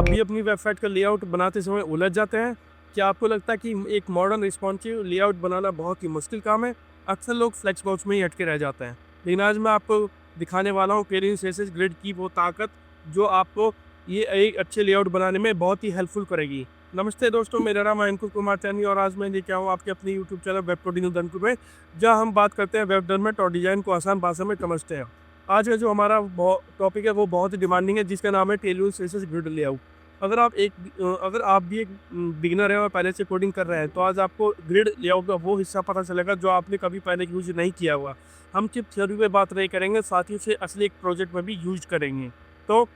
आप भी अपनी वेबसाइट का लेआउट बनाते समय उलझ जाते हैं? क्या आपको लगता है कि एक मॉडर्न रिस्पॉन्सिव लेआउट बनाना बहुत ही मुश्किल काम है? अक्सर लोग फ्लेक्स बॉक्स में ही अटके रह जाते हैं। लेकिन आज मैं आपको दिखाने वाला हूँ क्वेरी सेसेस ग्रिड की वो ताकत जो आपको ये एक अच्छे लेआउट बनाने में बहुत ही हेल्पफुल करेगी। नमस्ते दोस्तों, मेरा नाम है अंकुर कुमार चैनी और आज मैं लेके आऊँ आपके अपने यूट्यूब चैनल वेब कोडिंग अंकुर में, जहाँ हम बात करते हैं वेब डेवलपमेंट और डिज़ाइन को आसान भाषा में समझते हैं। आज का जो हमारा टॉपिक है वो बहुत ही डिमांडिंग है, जिसका नाम है टेलर सेसेस ग्रिड लेआउट। अगर आप भी एक बिगिनर हैं और पहले से कोडिंग कर रहे हैं, तो आज आपको ग्रिड लेआउट का वो हिस्सा पता चलेगा जो आपने कभी पहले यूज नहीं किया हुआ। हम सिर्फ थ्योरी पे बात नहीं करेंगे, साथ ही उसे असली एक प्रोजेक्ट में भी यूज करेंगे। तो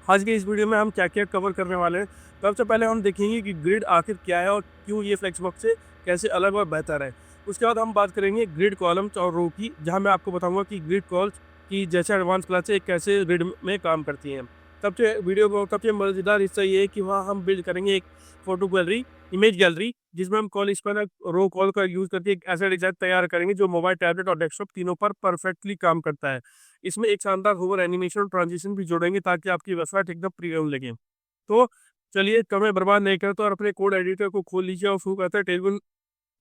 आज के इस वीडियो में हम क्या क्या कवर करने वाले हैं। सबसे पहले हम देखेंगे कि ग्रिड आखिर क्या है और क्यों ये फ्लेक्सबॉक्स से कैसे अलग और बेहतर है। उसके बाद हम बात करेंगे ग्रिड कॉलम्स और रो की, जहाँ मैं आपको बताऊंगा कि ग्रिड कॉल्स की जैसे एडवांस क्लासें कैसे ग्रिड में काम करती हैं। सबसे मज़ेदार हिस्सा ये है कि वहाँ हम बिल्ड करेंगे एक फोटो गैलरी, इमेज गैलरी, जिसमें हम कॉल स्पैनर रो कॉल का यूज़ करके एक ऐसा डिज़ाइन तैयार करेंगे जो मोबाइल, टैबलेट और डेस्कटॉप तीनों पर परफेक्टली काम करता है। इसमें एक शानदार होवर एनिमेशन और ट्रांजिशन भी जोड़ेंगे ताकि आपकी वेबसाइट एकदम प्रीमियम लगे। तो चलिए समय बर्बाद नहीं करते और अपने कोड एडिटर को खोल लीजिए और शुरू करते हैं टेबल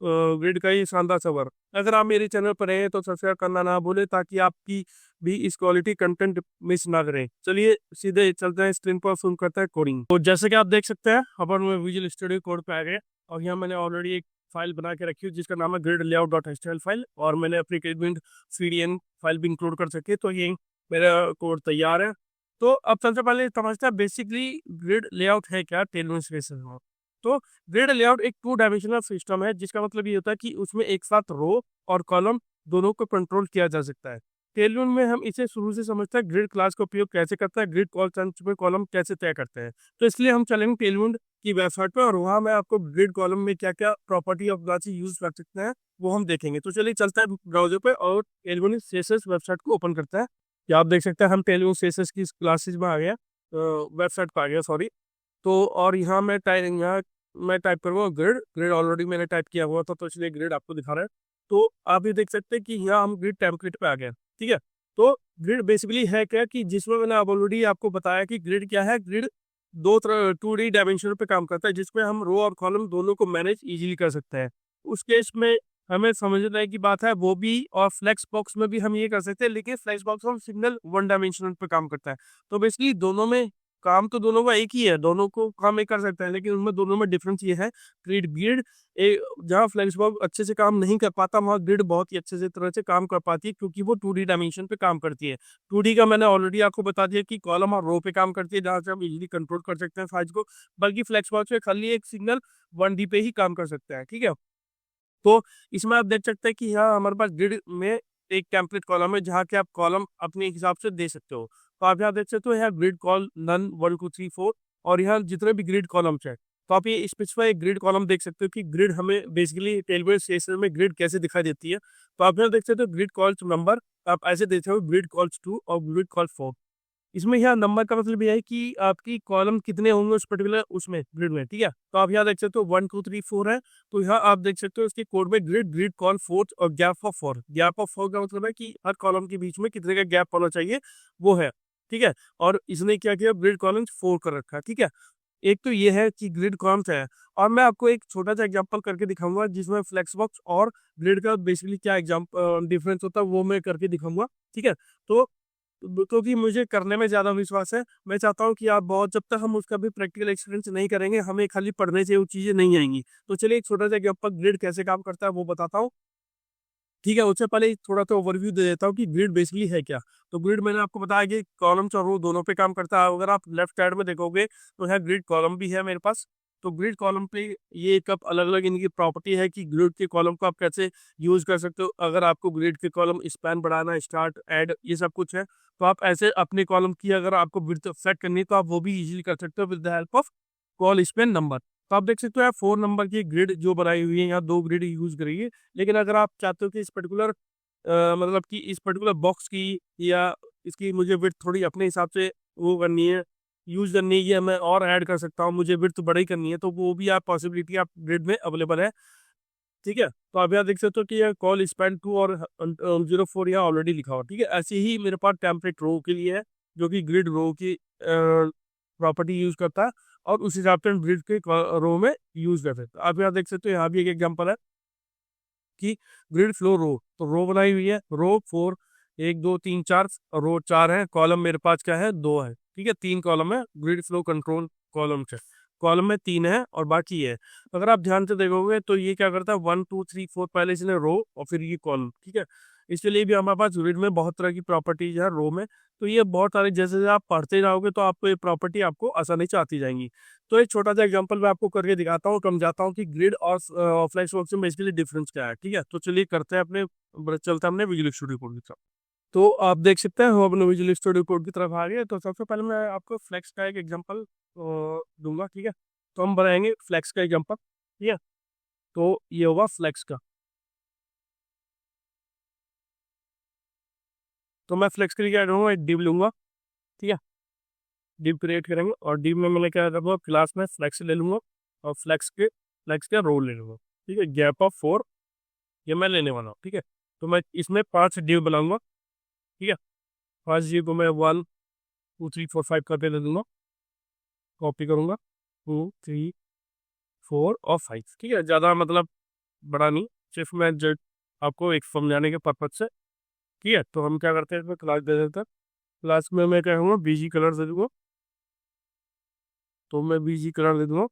ग्रिड का ये शानदार सफर। अगर आप मेरे चैनल पर हैं तो सब्सक्राइब करना ना भूलें ताकि आपकी भी इस क्वालिटी कंटेंट मिस ना करें। चलिए सीधे चलते हैं स्क्रीन पर, शुरू करते हैं कोडिंग। तो जैसे कि आप देख सकते हैं, अपन में विजुअल स्टूडियो कोड पे आ गए और यहाँ मैंने ऑलरेडी एक फाइल बना के रखी है जिसका नाम है grid layout dot HTML file, और मैंने अपनी टेलविंड सीडीएन फाइल भी इंक्लूड कर सके। तो ये मेरा कोड तैयार है। तो अब सबसे पहले समझते हैं बेसिकली ग्रिड लेआउट है क्या टेलविंड स्पेस में। तो ग्रिड लेआउट एक टू डायमेंशनल सिस्टम है, जिसका मतलब ये होता है कि उसमें एक साथ रो और कॉलम दोनों को कंट्रोल किया जा सकता है। टेलविंड में हम इसे शुरू से समझते हैं ग्रिड क्लास का उपयोग कैसे करता है, ग्रिड कॉलम कैसे तय करते हैं। तो इसलिए हम चलेंगे टेलविंड की वेबसाइट पर और वहाँ मैं आपको ग्रिड कॉलम में क्या क्या प्रॉपर्टी ऑफ क्लास यूज कर सकते हैं वो हम देखेंगे। तो चलिए चलते हैं ब्राउजर पे और टेलविंड सीएसएस वेबसाइट को ओपन करते हैं। या आप देख सकते हैं हम टेलविंड सीएसएस की क्लासेस में आ गया, वेबसाइट पर आ गया, सॉरी। तो और यहाँ मैं टाइप करूँगा ग्रिड। ग्रिड ऑलरेडी मैंने टाइप किया हुआ था, तो इसलिए ग्रिड आपको दिखा रहा है। तो आप ये देख सकते हैं कि यहाँ हम ग्रिड टेम्पलेट पे आ गए, ठीक है। तो ग्रिड बेसिकली है क्या कि जिसमें मैंने ऑलरेडी आपको बताया कि ग्रिड क्या है। ग्रिड दो तरह 2D डायमेंशन पे काम करता है, जिसमें हम रो और कॉलम दोनों को मैनेज इजीली कर सकते हैं। उस केस में हमें समझने की बात है वो भी, और फ्लेक्स बॉक्स में भी हम ये कर सकते हैं, लेकिन फ्लेक्स बॉक्स में सिंगल वन डायमेंशनल पे काम करता है। तो बेसिकली दोनों में काम तो दोनों का एक ही है, दोनों को काम एक कर सकते हैं, लेकिन उनमें दोनों में डिफरेंस ये है ग्रिड ग्रिड जहाँ फ्लेक्सबॉक्स अच्छे से काम नहीं कर पाता, वहाँ ग्रिड बहुत ही अच्छे से तरह से काम कर पाती है, क्योंकि वो 2D डायमेंशन पे काम करती है। 2D का मैंने ऑलरेडी आपको बता दिया कि कॉलम और रो पे काम करती है, जहाँ से हम इजीली कंट्रोल कर सकते हैं साइज को। बल्कि फ्लेक्सबॉक्स में खाली एक सिंगल 1D पे ही काम कर सकते हैं, ठीक है। तो इसमें आप देख सकते हैं कि यहाँ हमारे पास ग्रिड में एक टेम्पलेट कॉलम है, जहाँ के आप कॉलम अपने हिसाब से दे सकते हो। तो आप यहाँ देख सकते हो, यहाँ ग्रिड कॉल नन 1 2 3 4, और यहाँ जितने भी ग्रिड कॉलम्स हैं, तो आप ये स्पेसिफाई ग्रिड कॉलम देख सकते हो कि ग्रिड हमें बेसिकली टेलविंड सीएसएस में ग्रिड कैसे दिखाई देती है। तो आप यहाँ देख सकते हो ग्रिड कॉल्स नंबर, आप ऐसे देख सकते हो ग्रिड कॉल्स 2 और ग्रिड कॉल 4। इसमें यहाँ नंबर का मतलब यह है कि आपकी कॉलम कितने होंगे उस पर्टिकुलर उसमें ग्रिड में, ठीक है। तो आप यहाँ देख सकते हो 1 2 3 4 है। तो यहाँ आप देख सकते हो इसके कोड में ग्रिड ग्रिड कॉल 4 और गैप ऑफ 4। गैप ऑफ 4 का मतलब है कि हर कॉलम के बीच में कितने का गैप होना चाहिए, वो है, ठीक है। और इसने क्या किया, ग्रिड कॉलम 4 कर रखा है, ठीक है। एक तो ये है कि ग्रिड कॉलम्स है, और मैं आपको एक छोटा सा एग्जांपल करके दिखाऊंगा जिसमें फ्लेक्सबॉक्स और ग्रिड का बेसिकली क्या एग्जांपल डिफरेंस होता है वो मैं करके दिखाऊंगा, ठीक है। तो क्योंकि मुझे करने में ज़्यादा विश्वास है, मैं चाहता हूँ कि आप बहुत, जब तक हम उसका भी प्रैक्टिकल एक्सपीरियंस नहीं करेंगे, हमें खाली पढ़ने से वो चीज़ें नहीं आएंगी। तो चलिए एक छोटा सा एग्जांपल ग्रिड कैसे काम करता है वो बताता हूँ, ठीक है। उससे पहले थोड़ा सा ओवरव्यू दे देता हूँ कि ग्रिड बेसिकली है क्या। तो ग्रिड मैंने आपको बताया कि कॉलम्स और रो दोनों पे काम करता है। अगर आप लेफ्ट साइड में देखोगे तो यहाँ ग्रिड कॉलम भी है मेरे पास। तो ग्रिड कॉलम पे ये एक अलग अलग इनकी प्रॉपर्टी है कि ग्रिड के कॉलम को आप कैसे यूज कर सकते हो। अगर आपको ग्रिड के कॉलम स्पैन बढ़ाना, स्टार्ट, ऐड, ये सब कुछ है, तो आप ऐसे अपने कॉलम की अगर आपको विड्थ सेट करनी है तो आप वो भी इजीली कर सकते हो with the help of call span number. तो आप देख सकते हो 4 नंबर की ग्रिड जो बनाई हुई है, यहाँ 2 ग्रिड यूज करी है। लेकिन अगर आप चाहते हो कि इस पर्टिकुलर मतलब कि इस पर्टिकुलर बॉक्स की या इसकी मुझे विड्थ थोड़ी अपने हिसाब से वो करनी है, यूज करनी है, ये मैं और ऐड कर सकता हूँ, मुझे विड्थ बड़ी करनी है, तो वो भी आप पॉसिबिलिटी आप ग्रिड में अवेलेबल है, ठीक है। तो आप यहाँ देख सकते हो कि यह कॉल स्पैन 2 और 04 यहाँ ऑलरेडी लिखा हुआ, ठीक है। ऐसे ही मेरे पास टेम्पलेट रो के लिए है, जो कि ग्रिड रो की प्रॉपर्टी यूज़ करता है और उस हिसाब से ग्रिड के रो में यूज़ करते हैं। तो आप यहाँ देख सकते हो, यहाँ भी एक एग्जाम्पल है कि ग्रिड फ्लो रो, तो रो बनाई हुई है, रो 4, 1 2 3 4, रो 4 है, कॉलम मेरे पास क्या है 2 है, ठीक है, 3 कॉलम है ग्रिड फ्लो कंट्रोल कॉलम से, कॉलम में 3 है और बाकी है। अगर आप ध्यान से देखोगे तो ये क्या करता है 1 2 3 4, पहले इसने रो और फिर ये कॉलम, ठीक है। इसके लिए भी हमारे पास ग्रिड में बहुत तरह की प्रॉपर्टीज है रो में, तो ये बहुत सारी, जैसे जैसे आप पढ़ते जाओगे तो आपको ये प्रॉपर्टी आपको आसानी से आती जाएंगी। तो एक छोटा सा एग्जांपल मैं आपको करके दिखाता हूँ, समझाता हूँ कि ग्रिड और फ्लेक्सबॉक्स में बेसिकली डिफरेंस क्या है, ठीक है। तो चलिए करते हैं अपने, चलते हैं अपने विजुअल स्टूडियो कोड की तरफ। तो आप देख सकते हैं हम अपने विजुअल स्टूडियो कोड की तरफ आ गए। तो सबसे पहले मैं आपको फ्लेक्स का एक एग्जांपल दूंगा, ठीक है। तो हम बनाएंगे फ्लेक्स का एग्जांपल, ठीक है। तो ये होगा फ्लेक्स का। तो मैं फ्लेक्स के लिए क्या करूँगा, एक डिव लूंगा, ठीक है। डिव क्रिएट करेंगे और डिव में मैंने क्या करूँगा, क्लास में फ्लेक्स ले लूंगा और फ्लेक्स का रोल ले लूंगा, ठीक है। गैप ऑफ 4 ये मैं लेने वाला हूँ, ठीक है। तो मैं इसमें 5 डिव बनाऊंगा, ठीक है। 5 डिव को मैं 1 2 3 4 5 करके दे दूंगा, कॉपी करूंगा 2 3 4 और 5, ठीक है। ज़्यादा मतलब बड़ा नहीं, सिर्फ मैं जस्ट आपको एक समझाने के पर्पज से, ठीक है। तो हम क्या करते हैं, इसमें क्लास दे देते हैं, क्लास में मैं क्या कहूँगा बीजी कलर दे दूंगा, तो मैं बीजी कलर दे दूंगा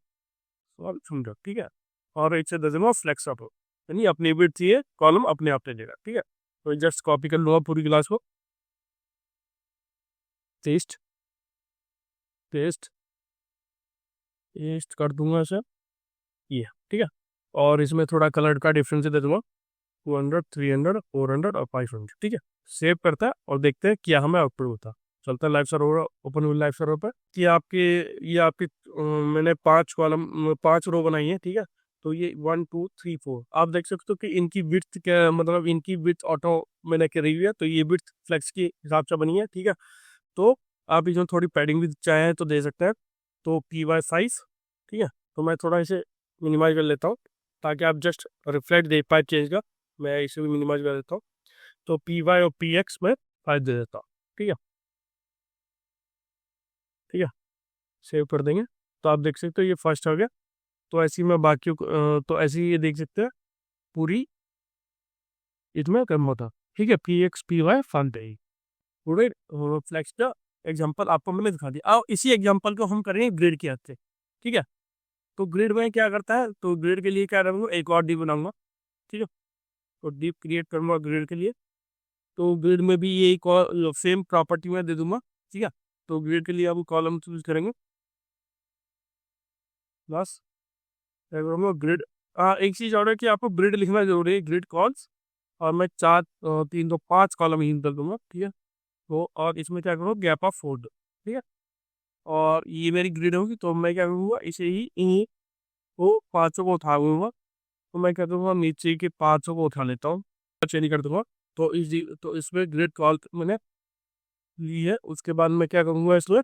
और समझो, ठीक है। और एक से दे दूंगा फ्लेक्स अप, यानी अपनी बिट चाहिए कॉलम अपने आप ले लेगा, ठीक है। तो जस्ट कॉपी कर लूँगा पूरी क्लास को, टेस्ट टेस्ट टेस्ट कर दूंगा इसे, ये, ठीक है। और इसमें थोड़ा कलर का डिफरेंस दे दूंगा, 200 300 400 और 500, ठीक है। सेव करता है और देखते हैं क्या हमें आउटपुट होता है। चलता है लाइव सर्वर, ओपन हुई लाइव सर्वर पर कि आपके, ये आपकी मैंने 5 कॉलम 5 रो बनाई है, ठीक है। तो ये 1 2 3 4 आप देख सकते हो कि इनकी विड्थ क्या, मतलब इनकी विड्थ ऑटो मैंने करी हुई है, तो ये विड्थ फ्लेक्स के हिसाब से बनी है, ठीक है। तो आप इसमें थोड़ी पैडिंग भी चाहें तो दे सकते हैं, तो P/5, ठीक है। तो मैं थोड़ा इसे मिनिमाइज कर लेता हूँ ताकि आप जस्ट रिफ्लेक्ट देख पाए चेंज का, मैं इसे भी मिनिमाइज कर देता हूँ। तो Py और Px में 5 दे देता हूँ, ठीक है, ठीक है। सेव कर देंगे तो आप देख सकते हो ये फर्स्ट हो गया। तो ऐसे ही मैं बाकी तो ऐसे ही ये देख सकते हैं पूरी इसमें कम होता, ठीक है। Px Py 5 दे पूरे फ्लैक्स का एग्जांपल आपको मैंने दिखा दिया। अब इसी एग्जांपल को हम करेंगे ग्रिड के हाथ से, ठीक है। तो ग्रिड में क्या करता है, तो ग्रिड के लिए क्या करूँगा, एक और डी बनाऊंगा, ठीक है। तो डी क्रिएट करूँगा ग्रिड के लिए, तो ग्रिड में भी ये एक सेम प्रॉपर्टी में दे दूंगा, ठीक है। तो ग्रिड के लिए अब कॉलम चूज करेंगे, बस क्या करूँगा ग्रिड। एक चीज़ और है कि आपको ग्रिड लिखना जरूरी है, ग्रिड कॉल्स, और मैं 5 कॉलम ही कर दूंगा, ठीक है। तो और इसमें क्या करूँगा गैप ऑफ 4, ठीक है। और ये मेरी ग्रिड होगी, तो मैं क्या करूँगा इसे ही इन्हीं को 5 को उठा लूँगा, तो मैं क्या करूँगा नीचे के 5 को उठा लेता हूँ, चेंज कर दूंगा। तो इसमें ग्रिड कॉल मैंने ली है, उसके बाद मैं क्या करूँगा इसमें,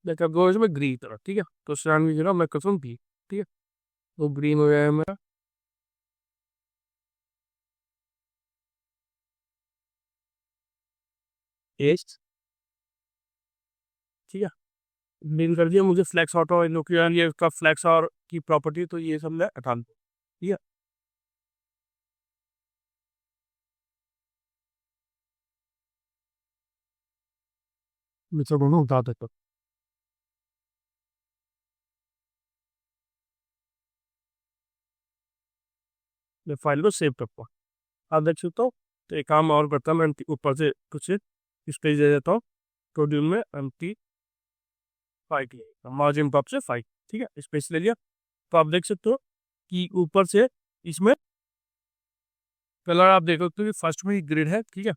मैं कर दूंगा इसमें ग्रीन तरह, ठीक है। तो स्टैंड की जगह मैं कसम भी, ठीक है। तो ग्रीन हो गया है मेरा, एज, ठीक है। ग्रीन कर दिया, मुझे फ्लैक्स ऑटो लोकेशन ये उसका फ्लैक्स और की प्रॉपर्टी, तो ये सब मैं हटा दूँ, ठीक है। मैं सब दोनों हटा देता हूँ। मैं फाइल को सेव करता हूँ, आप देख सकते हो। तो एक काम और करता हूँ, मैं ऊपर से कुछ इस पेज दे देता हूँ, प्रोड्यूल में एम्प्टी 5 मार्जिन टॉप से 5, ठीक है। स्पेस ले लिया, तो आप देख सकते हो कि ऊपर से इसमें कलर आप देख सकते हो कि फर्स्ट में ही ग्रिड है, ठीक है।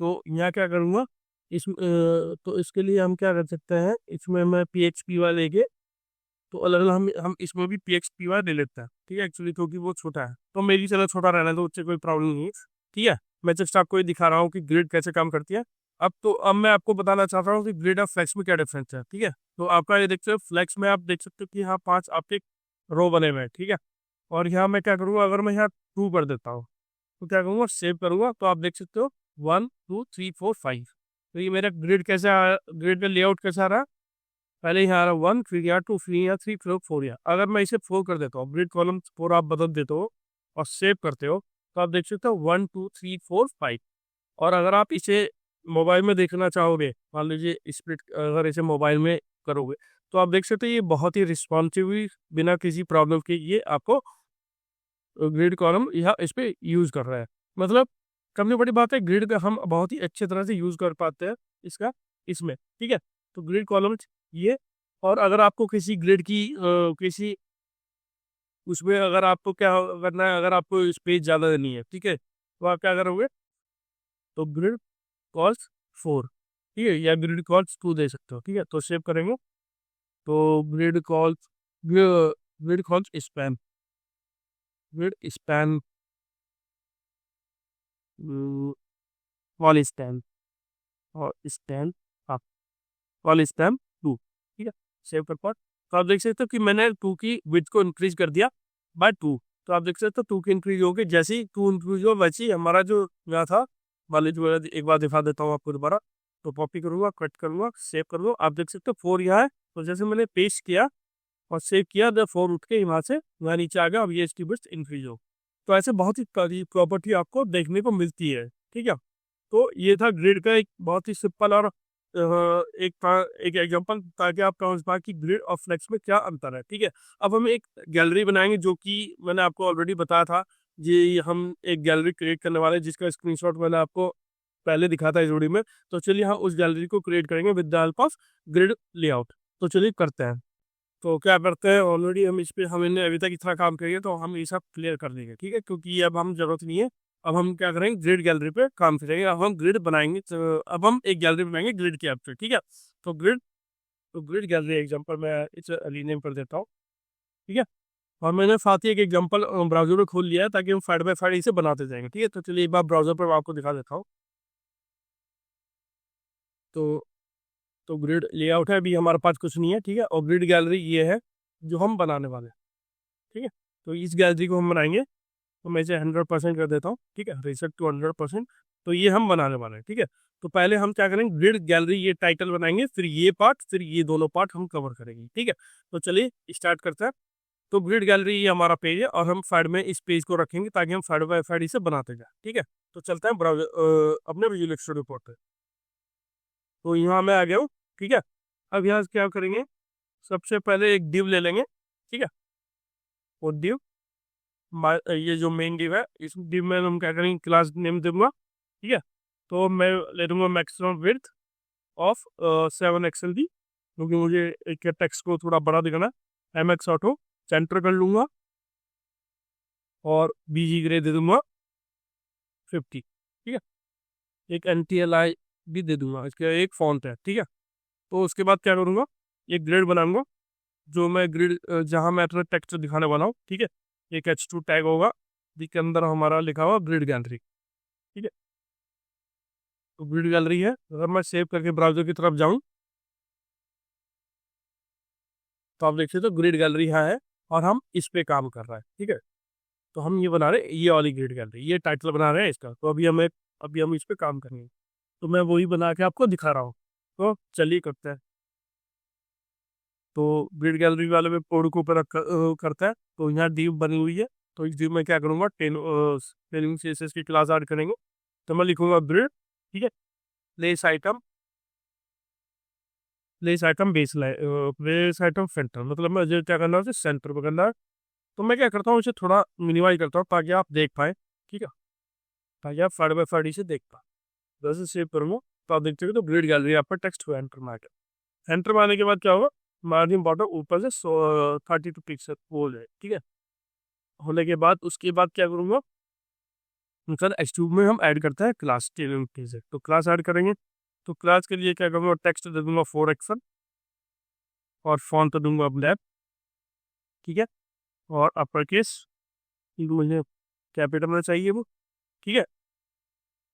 तो यहाँ क्या करूँगा तो इसके लिए हम क्या कर सकते हैं, इसमें मैं PXPY लेके, तो अलग अलग हम इसमें भी PXPY ले लेते हैं, ठीक है। एक्चुअली क्योंकि वो छोटा है, तो मेरी चलो छोटा रहना है, तो उससे कोई प्रॉब्लम नहीं है, ठीक है। मैं जस्ट आपको ये दिखा रहा हूँ कि ग्रिड कैसे काम करती है। अब मैं आपको बताना चाहता हूँ कि ग्रिड और फ्लेक्स में क्या डिफरेंस है, ठीक है। तो आपका ये देखते हो फ्लेक्स में आप देख सकते हो कि यहाँ 5 आपके रो बने हुए हैं, ठीक है। और यहाँ मैं क्या करूँगा, अगर मैं यहाँ 2 कर देता हूँ, तो क्या करूँगा सेव करूँगा, तो आप देख सकते हो 1 2 3 4 5, तो ये मेरा ग्रिड कैसे आ, ग्रिड का लेआउट कैसा आ रहा है, पहले यहाँ आ रहा 1, फिर यहाँ 2, फिर यहाँ 3, फिर 4 यहाँ। अगर मैं इसे 4 कर देता हूँ, ग्रिड कॉलम 4 आप बदल देते हो और सेव करते हो, तो आप देख सकते हो 1, 2, 3, 4, 5। और अगर आप इसे मोबाइल में देखना चाहोगे, मान लीजिए स्प्लिट अगर इसे मोबाइल में करोगे, तो आप देख सकते हो ये बहुत ही रिस्पॉन्सिव, बिना किसी प्रॉब्लम के ये आपको ग्रिड कॉलम यह इस पे यूज कर रहा है। मतलब करने बड़ी बात है, ग्रिड का हम बहुत ही अच्छे तरह से यूज कर पाते हैं इसका इसमें, ठीक है। तो ग्रिड कॉलम ये, और अगर आपको किसी ग्रिड की किसी उसमें अगर आपको क्या करना है, अगर आपको स्पेस ज़्यादा देनी है, ठीक है, तो आप क्या करोगे, तो ग्रिड कॉल्स 4, ठीक है, या ग्रिड कॉल्स 2 दे सकते हो, ठीक है। तो सेव करेंगे, तो grid calls span, grid span call stand और स्टैन अप, कॉल स्टैन 2, ठीक है। सेव कर पार्ट, तो आप देख सकते हो कि मैंने 2 की विड्थ को इंक्रीज कर दिया बाय 2। तो आप देख सकते हो 2 की इंक्रीज हो गई, जैसे ही 2 इंक्रीज हो वैसे ही हमारा जो यहाँ था, मान लीजिए एक बार दिखा देता हूँ आपको दोबारा। तो कॉपी करूँगा, कट करूँगा, सेव कर दूँ, आप देख सकते हो 4 यहाँ है। तो जैसे मैंने पेस्ट किया और सेव किया, द 4 उठ के यहाँ से वहाँ नीचे आ गया, अब ये इसकी विड्थ इंक्रीज हो। तो ऐसे बहुत ही प्रॉपर्टी आपको देखने को मिलती है, ठीक है। तो ये था ग्रिड का एक बहुत ही सिंपल और एक एग्जांपल, ताकि आप समझ पाए कि ग्रिड और फ्लेक्स में क्या अंतर है, ठीक है। अब हम एक गैलरी बनाएंगे, जो कि मैंने आपको ऑलरेडी बताया था। जी, हम एक गैलरी क्रिएट करने वाले हैं, जिसका स्क्रीनशॉट मैंने आपको पहले दिखा था इस वीडियो में। तो चलिए हम उस गैलरी को क्रिएट करेंगे with the help of grid layout. तो चलिए करते हैं। तो क्या करते हैं, ऑलरेडी हम इस पे हमने अभी तक इतना काम करिए, तो हम ये सब क्लियर कर देंगे, ठीक है, क्योंकि ये अब हम जरूरत नहीं है। अब हम क्या करेंगे, ग्रिड गैलरी पे काम करेंगे। अब हम ग्रिड बनाएंगे, तो अब हम एक गैलरी बनाएंगे ग्रिड के ऐप पे, ठीक है। तो ग्रिड गैलरी एग्जांपल मैं इसे रीनेम कर देता हूँ, ठीक है। और मैंने साथ ही एक एग्जांपल ब्राउजर में खोल लिया है, ताकि हम फाइल बाय फाइल इसे बनाते जाएंगे, ठीक है। तो चलिए एक बार ब्राउजर पर आपको दिखा देता हूँ। तो ग्रिड लेआउट है, अभी हमारे पास कुछ नहीं है, ठीक है। और ग्रिड गैलरी ये है जो हम बनाने वाले हैं, ठीक है। तो इस गैलरी को हम बनाएंगे, तो मैं इसे 100% कर देता हूँ, ठीक है, रीसेट टू 100%। तो ये हम बनाने वाले हैं, ठीक है। तो पहले हम क्या करेंगे, ग्रिड गैलरी ये टाइटल बनाएंगे, फिर ये पार्ट, फिर ये दोनों पार्ट हम कवर करेंगे, ठीक है। तो चलिए स्टार्ट करते हैं। तो ग्रिड गैलरी ये हमारा पेज है, और हम साइड में इस पेज को रखेंगे, ताकि हम साइड बाय साइड इसे बनाते जाए, ठीक है। तो चलते हैं ब्राउजर अपने विजुअल स्टूडियो पोर्टल। तो यहाँ मैं आ गया हूँ, ठीक है। अब यहाँ क्या करेंगे, सबसे पहले एक डिव ले लेंगे, ठीक है। वो डिव, ये जो मेन डिव है, इस डिव में हम क्या करेंगे, क्लास नेम दूंगा, ठीक है। तो मैं ले दूंगा मैक्सिमम विड्थ ऑफ 7 XLD, क्योंकि मुझे एक टेक्स्ट को थोड़ा बड़ा दिखाना है। MX ऑटो सेंटर कर लूंगा, और BG ग्रे दे दूंगा 50, ठीक है। एक NTLI भी दे दूंगा, इसका एक फॉन्ट है, ठीक है। तो उसके बाद क्या करूंगा, एक ग्रिड बनाऊंगा, जो मैं ग्रिड जहां मैं अपना टेक्स्ट दिखाने वाला हूँ, ठीक है। एक H2 टैग होगा, जिसके अंदर हमारा लिखा हुआ ग्रिड गैलरी, ठीक है। तो ग्रिड गैलरी है, अगर मैं सेव करके ब्राउजर की तरफ जाऊं, तो आप देख सकते हो ग्रिड गैलरी यहाँ है, और हम इस पे काम कर रहे हैं, ठीक है। तो हम ये बना रहे हैं, ये वाली ग्रिड गैलरी, ये टाइटल बना रहे हैं इसका। तो अभी हम इस पे काम करेंगे, तो मैं वही बना के आपको दिखा रहा हूँ। तो चलिए करते हैं। तो ग्रिड गैलरी वाले में कोड को ऊपर करता है। तो यहाँ div बनी हुई है, तो इस div में क्या करूँगा, टेनिंग CSS की क्लास ऐड करेंगे। तो मैं लिखूंगा ग्रिड, ठीक है, place item, place item centre, मतलब मुझे क्या करना है, सेंटर पर करना है। तो मैं क्या करता हूँ, इसे थोड़ा मिनिमाइज करता हूँ, ताकि आप देख पाए, ठीक है, ताकि आप फाइड बाई फाइड इसे देख पाए। जैसे सेव करूँगा, तो आप देखते हो, तो ग्रिड गैलरी आप पर टेक्स्ट हुआ, एंटर मार के, एंटर मारने के बाद क्या होगा, मार्जिन बॉटम ऊपर से 32 पिक्सल हो जाए, ठीक है। होने के बाद उसके बाद क्या करूँगा, सर H2 में हम ऐड करते हैं क्लास के से। तो क्लास ऐड करेंगे, तो क्लास के लिए क्या करूँगा, टेक्स्ट दे दूंगा 4 XL, और फॉन्ट दूंगा ब्लैक, ठीक है, और अपर केस, मुझे कैपिटल में चाहिए वो, ठीक है।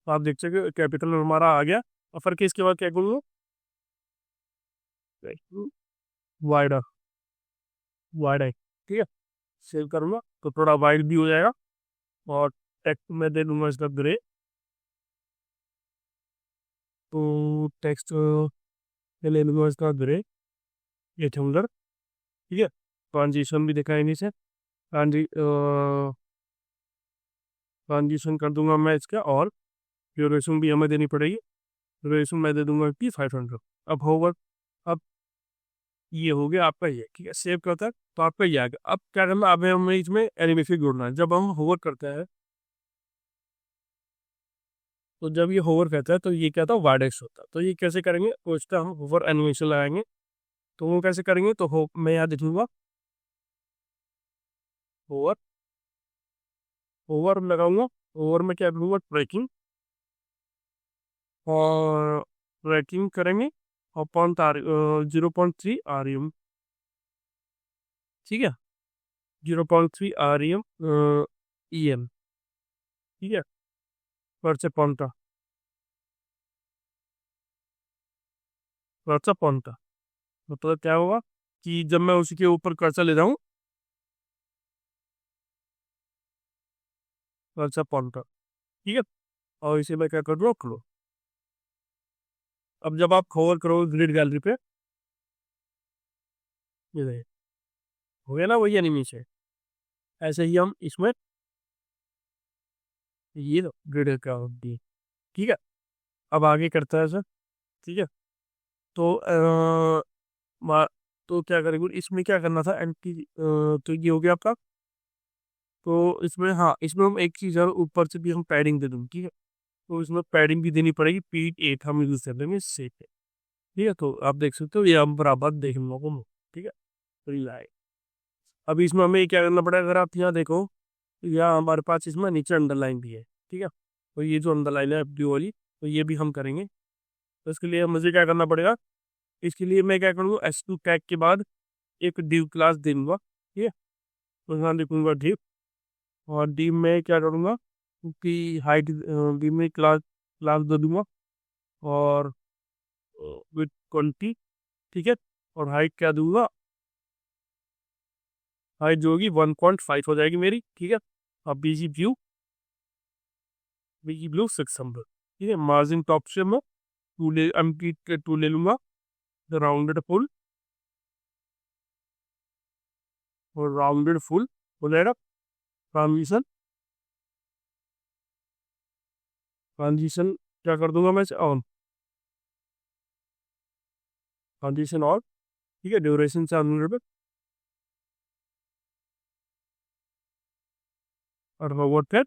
तो आप देख सकते हो कैपिटल में हमारा आ गया। अपर केस के बाद क्या करूँगा, वाइड वाइड आई, ठीक है, सेव करूँगा, तो थोड़ा वाइड भी हो जाएगा। और टेक्स्ट में दे दूंगा इसका ग्रे, तो टेक्स्ट ले लूँगा इसका ग्रे रेक्टेंगुलर, ठीक है। ट्रांजिशन भी दिखाएंगे इसे, ट्रांजिशन कर दूंगा मैं इसका, और ड्यूरेशन भी हमें देनी पड़ेगी। ड्यूरेशन मैं दे दूंगा कि 500। अब होवर, अब ये हो गया आपका ये, ठीक है। सेव करता है तो आपका ये आ गया। अब क्या करना, अब हमें इसमें एनिमेशन जोड़ना है। जब हम होवर करते हैं, तो जब ये होवर कहता है तो ये क्या था, वार्डेक्स होता है। तो ये कैसे करेंगे, तो इसका हम होवर एनिमेशन लगाएंगे। तो वो कैसे करेंगे, तो मैं यहाँ देखूंगा होवर, होवर लगाऊंगा। होवर में क्या करूँगा, ट्रैकिंग, और ट्रैकिंग करेंगे और 0.3 REM, ठीक है। 0.3 REM EM, ठीक है, पर से पॉइंटा, पर से पॉइंटा। मतलब क्या होगा कि जब मैं उसी के ऊपर कर्सर ले जाऊँ, पर से पॉइंटा, ठीक है। और इसे मैं क्या कर दूँ, क्लो। अब जब आप होवर करोगे ग्रिड गैलरी पे, ये देखिए हो गया ना वही एनिमेशन। ऐसे ही हम इसमें ये ग्रिड का होती है, ठीक है। अब आगे करता है सर, ठीक है। तो तो क्या करेंगे, इसमें क्या करना था, तो ये हो गया आपका। तो इसमें, हाँ, इसमें हम एक चीज़ और ऊपर से भी हम पैडिंग दे दूँ, ठीक है। तो इसमें पैडिंग भी देनी पड़ेगी, P8 हम यूज़ कर देंगे इससे, ठीक है। तो आप देख सकते हो ये हम बराबर देखने को, ठीक है। तो ये आए। अब इसमें हमें क्या करना पड़ेगा, अगर आप यहाँ देखो, तो यहाँ हमारे पास इसमें नीचे अंडरलाइन भी है, ठीक है। तो ये जो अंडरलाइन है ब्लू वाली, तो ये भी हम करेंगे। तो इसके लिए मुझे क्या करना पड़ेगा, इसके लिए मैं क्या करूँगा, S2 टैग के बाद एक div क्लास दे दूंगा, ठीक है। तो यहाँ लिखूंगा div, और div में क्या करूँगा, क्योंकि हाइट, div में क्लास क्लास दे दूंगा, और विथ 20, ठीक है। और हाइट क्या दूंगा, हाइट जो होगी 1.5 हो जाएगी मेरी, ठीक है। अब बीजी ब्लू 600, ठीक है। मार्जिन टॉप से मैं टू ले लूंगा, राउंडेड फुल, और राउंडेड फुल हो जाएगा। ट्रांजिशन, ट्रांजिशन क्या कर दूंगा मैं, ऑन, ट्रांजिशन ऑन, ठीक है। ड्यूरेशन से 100 और ओवर टेन,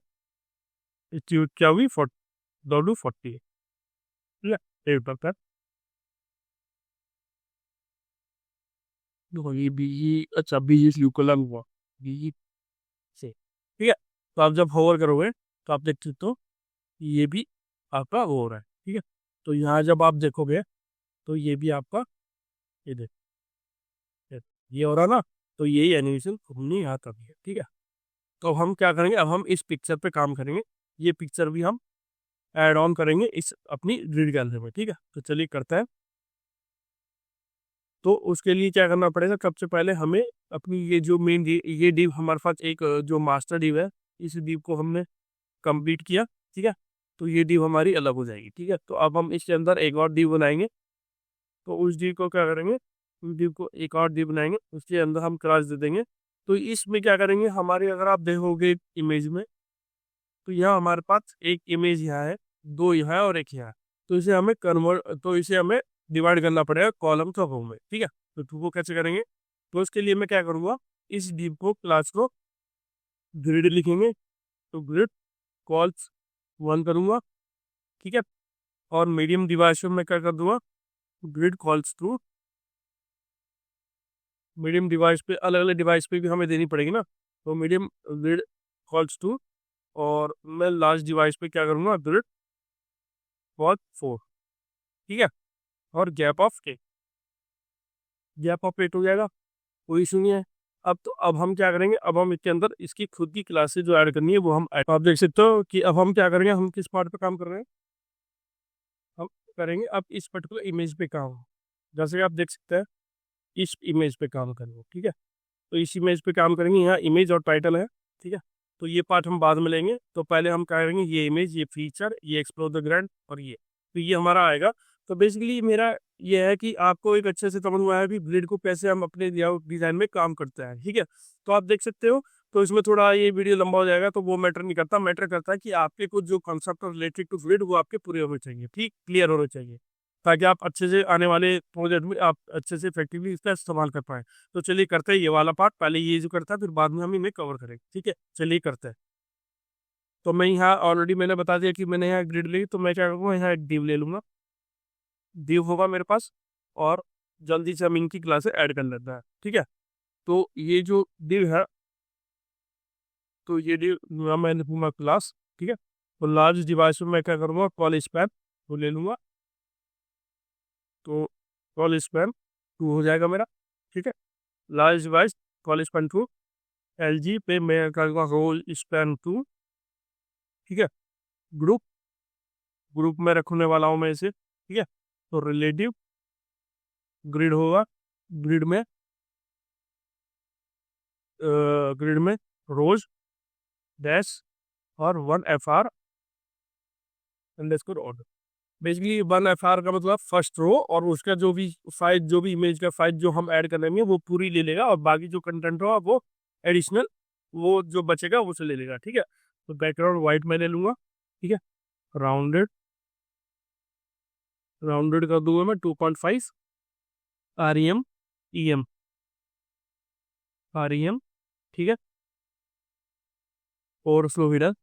क्या हुई, 40, ठीक है। एक तक देखो ये बीजी, अच्छा बीजी स्लू कलर हुआ, बीजी से, ठीक है। तो आप जब होवर करोगे तो आप देख सकते हो ये भी आपका हो रहा है, ठीक है। तो यहाँ जब आप देखोगे तो ये भी आपका, ये देख, ये हो रहा ना। तो यही एनिमेशन हमने यहाँ कर दिया, ठीक है। तो अब हम क्या करेंगे, अब हम इस पिक्चर पे काम करेंगे। ये पिक्चर भी हम ऐड ऑन करेंगे इस अपनी रीड गैलरी में, ठीक है। तो चलिए करते हैं। तो उसके लिए क्या करना पड़ेगा, सबसे पहले हमें अपनी ये जो मेन ये डिव हमारे पास एक जो मास्टर डिव है, इस डिव को हमने कंप्लीट किया, ठीक है। तो ये डिव हमारी अलग हो जाएगी, ठीक है। तो अब हम इसके अंदर एक और डिव बनाएंगे। तो उस डिव को क्या करेंगे, उस डिव को एक और डिव बनाएंगे, उसके अंदर हम क्लास दे देंगे। तो इसमें क्या करेंगे, हमारे अगर आप देखोगे इमेज में, तो यहाँ हमारे पास एक इमेज यहाँ है, दो यहाँ है और एक यहाँ है। तो इसे हमें डिवाइड करना पड़ेगा कॉलम और रो में, ठीक है। तो वो कैसे करेंगे, तो उसके लिए मैं क्या करूँगा, इस डिव को क्लास को ग्रिड लिखेंगे। तो ग्रिड कॉल्स 1 करूँगा, ठीक है। और मीडियम डिवाइस में मैं क्या कर दूंगा, grid cols two, medium device पे, अलग अलग डिवाइस पे भी हमें देनी पड़ेगी ना। तो मीडियम ग्रिड कॉल्स टू, और मैं लास्ट डिवाइस पे क्या करूँगा, ग्रिड कॉल 4, ठीक है। और गैप ऑफ 8 हो जाएगा, कोई इशू नहीं है। अब तो अब हम क्या करेंगे, अब हम इसके अंदर इसकी खुद की क्लासेस जो ऐड करनी है वो हम आप देख सकते हो कि अब हम क्या करेंगे, हम किस पार्ट पे काम कर रहे हैं, हम करेंगे अब इस पर्टिकुलर इमेज पे काम। जैसे कि आप देख सकते हैं इस इमेज पे काम करेंगे, ठीक है। तो इस इमेज पे काम करेंगे, यहाँ इमेज और टाइटल है, ठीक है। तो ये पार्ट हम बाद में लेंगे। तो पहले हम क्या करेंगे, ये इमेज, ये फीचर, ये एक्सप्लोर द ग्रैंड, और ये, तो ये हमारा आएगा। तो बेसिकली मेरा ये है कि आपको एक अच्छे से समझ में आया कि ग्रिड को कैसे हम अपने लेआउट डिजाइन में काम करते हैं, ठीक है। तो आप देख सकते हो। तो इसमें थोड़ा ये वीडियो लंबा हो जाएगा, तो वो मैटर नहीं करता। मैटर करता है कि आपके कुछ जो कॉन्सेप्ट रिलेटेड टू ग्रिड वो आपके पूरे होने चाहिए, ठीक, क्लियर होने चाहिए, ताकि आप अच्छे से आने वाले प्रोजेक्ट में आप अच्छे से इफेक्टिवली इसका इस्तेमाल कर पाए। तो चलिए करते हैं ये वाला पार्ट, पहले ये जो करता है फिर बाद में हम इन्हें कवर करेंगे, ठीक है। चलिए करते हैं। तो मैं यहाँ ऑलरेडी मैंने बता दिया कि मैंने यहाँ ग्रिड ली, तो मैं क्या करूँगा, यहाँ एक div ले लूंगा। div होगा मेरे पास, और जल्दी से हम इनकी क्लासे ऐड कर लेते हैं, ठीक है। तो ये जो div है, तो ये div मैं लिखूंगा क्लास, ठीक है। तो लार्ज डिवाइस में मैं क्या करूँगा, कॉल स्पैन तो ले लूंगा। तो कॉल स्पैन 2 हो जाएगा मेरा, ठीक है। Large device call span 2, LG पे मैं करूँगा रोल स्पैन 2, ठीक है। ग्रुप ग्रुप में रखने वाला हूँ मैं इसे, ठीक है। तो रिलेटिव ग्रिड होगा, ग्रिड में ग्रिड में रोज डैश और 1 FR underscore order. Basically 1 FR का मतलब फर्स्ट रो, और उसका जो भी फाइल, जो भी इमेज का फाइल जो हम ऐड करेंगे वो पूरी ले लेगा, और बाकी जो कंटेंट होगा वो एडिशनल, वो जो बचेगा उसे ले लेगा, ठीक है। तो बैकग्राउंड वाइट में ले लूंगा, ठीक है। राउंडेड राउंडेड कर दूंगा मैं 2.5 REM EM REM, ठीक है। ओवरफ्लो हिडन,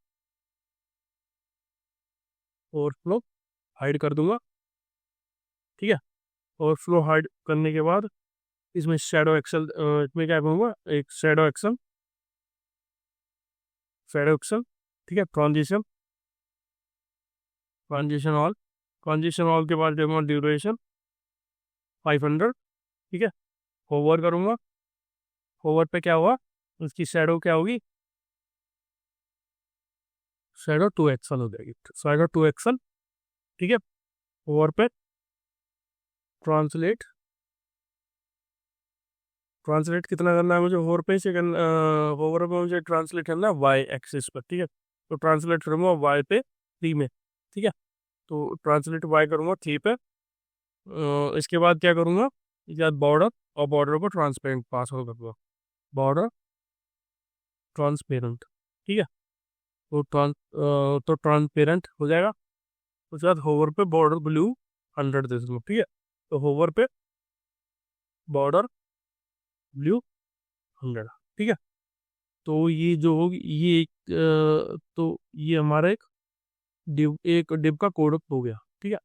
ओवरफ्लो हाइड कर दूंगा, ठीक है। ओवरफ्लो हाइड करने के बाद इसमें शैडो एक्सल, इसमें क्या करूँगा, एक शैडो एक्सल, ठीक है। Transition transition all transition all के बाद देखूंगा ड्यूरेशन 500, ठीक है। होवर करूँगा, होवर पे क्या हुआ, उसकी शैडो क्या होगी, शैडो 2 एक्सल हो जाएगी, शैडो 2 एक्सल, ठीक है। होवर पे ट्रांसलेट ट्रांसलेट कितना करना है मुझे, होवर पे से होवर पे मुझे ट्रांसलेट करना है वाई एक्सिस पर, ठीक है। तो ट्रांसलेट करूँगा वाई पे 3 में, ठीक है। तो ट्रांसलेट वाई करूँगा 3 पे। इसके बाद क्या करूँगा, इसके बाद बॉर्डर, और बॉर्डर को ट्रांसपेरेंट पासवर्ड करूँगा, बॉर्डर ट्रांसपेरेंट, ठीक है। तो ट्रांसपेरेंट हो जाएगा। उसके बाद होवर पे बॉर्डर ब्लू 100 दे दूँगा, ठीक है। तो होवर पे बॉर्डर ब्लू 100, ठीक है। तो ये जो होगी, ये तो ये हमारा एक डिव का कोड हो गया, ठीक है।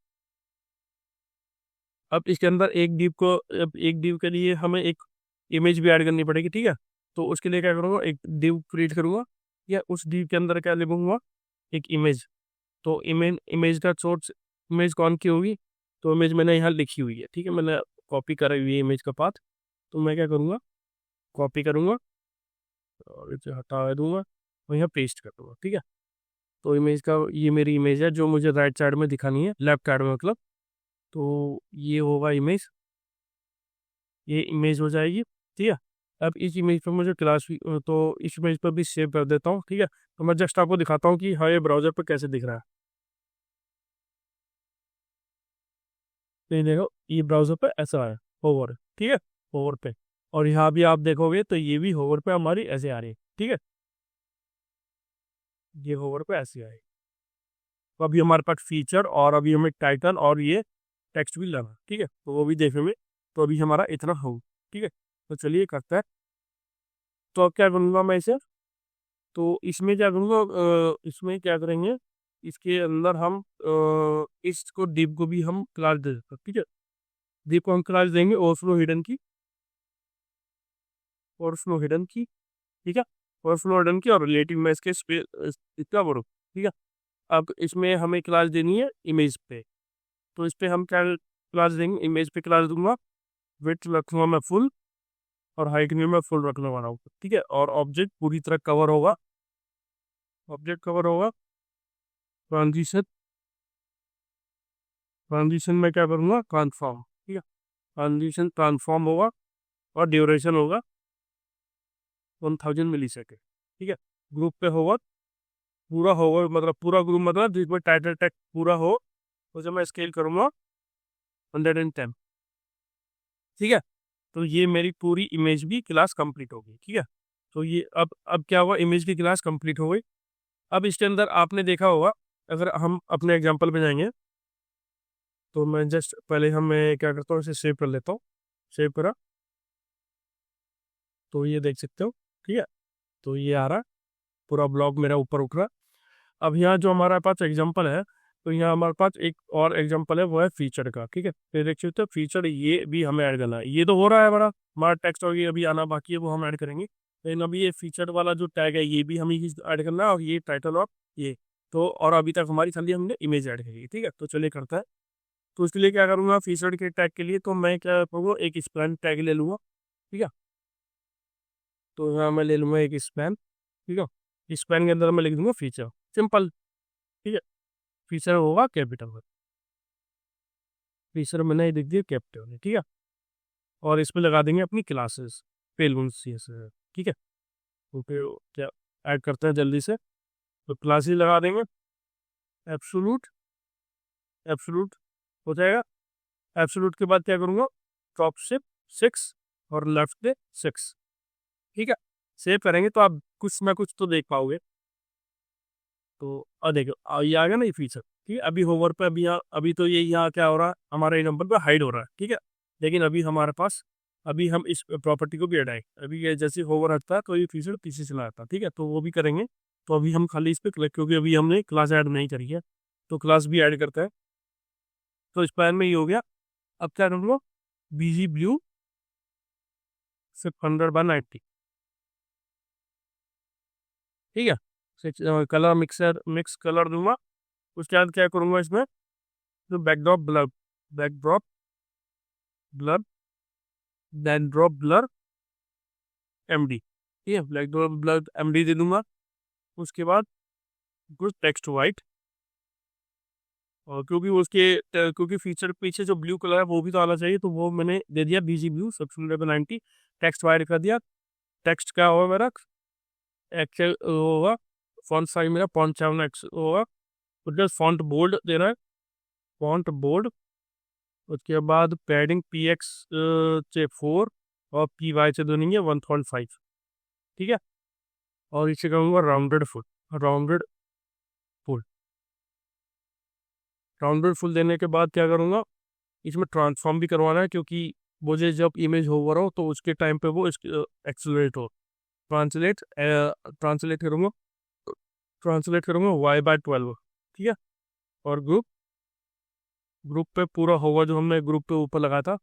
अब इसके अंदर एक डिव के लिए हमें एक इमेज भी ऐड करनी पड़ेगी, ठीक है। तो उसके लिए क्या करूँगा, एक डिव क्रिएट करूँगा, या उस डिव के अंदर क्या लिखूंगा, एक इमेज। तो इमेज का सोर्स, इमेज कौन की होगी, तो इमेज मैंने यहाँ लिखी हुई है, ठीक है। मैंने कॉपी करी हुई है इमेज का पाथ। तो मैं क्या करूँगा, कॉपी करूँगा और इसे हटा दूंगा और यहाँ पेस्ट कर दूंगा, ठीक है। तो इमेज का, ये मेरी इमेज है जो मुझे राइट साइड में दिखानी है, लेफ्ट साइड में मतलब। तो ये होगा इमेज, ये इमेज हो जाएगी, ठीक है। अब इस इमेज पर मुझे तो इस इमेज पर भी सेव कर देता हूँ, ठीक है। तो मैं जस्ट आपको दिखाता हूँ कि हाँ ये ब्राउजर पर कैसे दिख रहा है। तो ये देखो, ये ब्राउजर पे ऐसा है, होवर, ठीक है, होवर पे। और यहाँ भी आप देखोगे तो ये भी होवर पे हमारी ऐसे आ रही है, ठीक है। ये होवर पे ऐसे आएगी। तो अभी हमारे पास फीचर, और अभी हमें टाइटल और ये टेक्स्ट भी लाना, ठीक है। तो वो भी देखने में, तो अभी हमारा इतना हो, ठीक है। तो चलिए करते हैं। तो अब क्या करूँगा मैं इसे, तो इसमें क्या करूँगा, इसमें क्या करेंगे, इसके अंदर हम इसको डिव को भी हम क्लास दे सकते हैं, ठीक है। डिव को हम क्लास देंगे ओवरफ्लो हिडन की, ठीक है। ओवरफ्लो हिडन की और रिलेटिव में इसके इतना बड़ो, ठीक है। अब इसमें हमें क्लास देनी है इमेज पे। तो इस पे हम क्या क्लास देंगे, इमेज पे क्लास दूंगा, विड्थ रखूंगा मैं फुल, और हाइट भी मैं फुल रखने वाला हूँ, ठीक है। और ऑब्जेक्ट पूरी तरह कवर होगा, ऑब्जेक्ट कवर होगा। ट्रांजिशन ट्रांजिशन में क्या करूँगा, ट्रांसफॉर्म, ठीक है। ट्रांजिशन ट्रांसफॉर्म होगा, और ड्यूरेशन होगा 1000 मिली सेकेंड, ठीक है। ग्रुप पे होगा, पूरा होगा मतलब पूरा ग्रुप, मतलब जिसमें टाइटल टेक्स्ट पूरा हो, उसे मैं स्केल करूँगा 110। ठीक है, तो ये मेरी पूरी इमेज भी क्लास कंप्लीट होगी। ठीक है, तो ये अब क्या हुआ, इमेज की क्लास कंप्लीट हो गई। अब इसके अंदर आपने देखा होगा, अगर हम अपने एग्जांपल पे जाएंगे तो मैं जस्ट पहले मैं क्या करता हूँ, इसे सेव कर लेता हूँ। सेव करा तो ये देख सकते हो। ठीक है, तो ये आ रहा है, पूरा ब्लॉग मेरा ऊपर उठ रहा है। अब यहाँ जो हमारे पास एग्जांपल है, तो यहाँ हमारे पास एक और एग्जांपल है, वो है फीचर का। ठीक है, तो देख सकते हो फीचर, ये भी हमें ऐड करना है। ये तो हो रहा है हमारा, हमारा टेक्स्ट और ये अभी आना बाकी है, वो हम ऐड करेंगे। लेकिन अभी ये फीचर वाला जो टैग है, ये भी हमें ऐड करना है, और ये टाइटल ऑफ ये तो, और अभी तक हमारी खाली हमने इमेज ऐड करी। ठीक है, तो चलिए करता है। तो उसके लिए क्या करूँगा, फीचर के टैग के लिए तो मैं क्या करूँगा, एक स्पैन टैग ले लूँगा। ठीक है, तो यहाँ मैं ले लूँगा एक स्पैन। ठीक है, स्पैन के अंदर मैं लिख दूंगा फीचर, सिंपल। ठीक है, फीचर होगा कैपिटल में, फीचर मैंने लिख दिया कैपिटल में। ठीक है, और इसमें लगा देंगे अपनी क्लासेस पेलून सी से। ठीक है, तो फिर क्या ऐड करते हैं जल्दी से, तो क्लासेस लगा देंगे। एब्सोल्यूट, एब्सोल्यूट हो जाएगा। एब्सोल्यूट के बाद क्या करूँगा, टॉप शिप 6 और लेफ्ट पे 6। ठीक है, सेव करेंगे तो आप कुछ ना कुछ तो देख पाओगे। तो देखो ये आ गया ना ये फीचर। ठीक है, अभी होवर पे अभी तो ये यहाँ क्या हो रहा है, हमारे नंबर पे हाइड हो रहा है। ठीक है, लेकिन अभी हमारे पास, अभी हम इस प्रॉपर्टी को भी हटाएं। अभी ये जैसे होवर हटता है तो ये फीचर पीछे चला जाता है। ठीक है, तो वो भी करेंगे। तो अभी हम खाली इस पर क्लिक, क्योंकि अभी हमने क्लास ऐड नहीं करी है, तो क्लास भी ऐड करते हैं। तो इस पैन में ये हो गया। अब क्या करूँगा, बीजी ब्लू 600/90। ठीक है, कलर मिक्स कलर दूंगा। उसके बाद क्या करूँगा, इसमें तो backdrop blur, backdrop blur, backdrop blur MD। ठीक है, बैकड्रॉप ब्लर MD दे दूंगा। उसके बाद कुछ टेक्स्ट वाइट, और क्योंकि फीचर पीछे जो ब्लू कलर है वो भी तो आना चाहिए, तो वो मैंने दे दिया बीजी ब्लू 690। टेक्स्ट वाइट कर दिया। टेक्स्ट क्या होगा मेरा, एक्सेल होगा। फॉन्ट साइज मेरा 0.7x होगा। तो फॉन्ट बोल्ड देना है, फॉन्ट बोल्ड। उसके बाद पैडिंग PX से 4 और PY से देंगे 1.5। ठीक है, और इसे कहूँगा rounded full, rounded full. Rounded full देने के बाद क्या करूँगा, इसमें ट्रांसफॉर्म भी करवाना है, क्योंकि मुझे जब इमेज होवर हो तो उसके टाइम पे वो एक्सेलरेट हो। ट्रांसलेट ट्रांसलेट करूँगा, ट्रांसलेट करूँगा Y/12। ठीक है, और ग्रुप, ग्रुप पे पूरा होवर जो हमने ग्रुप पे ऊपर लगाया था,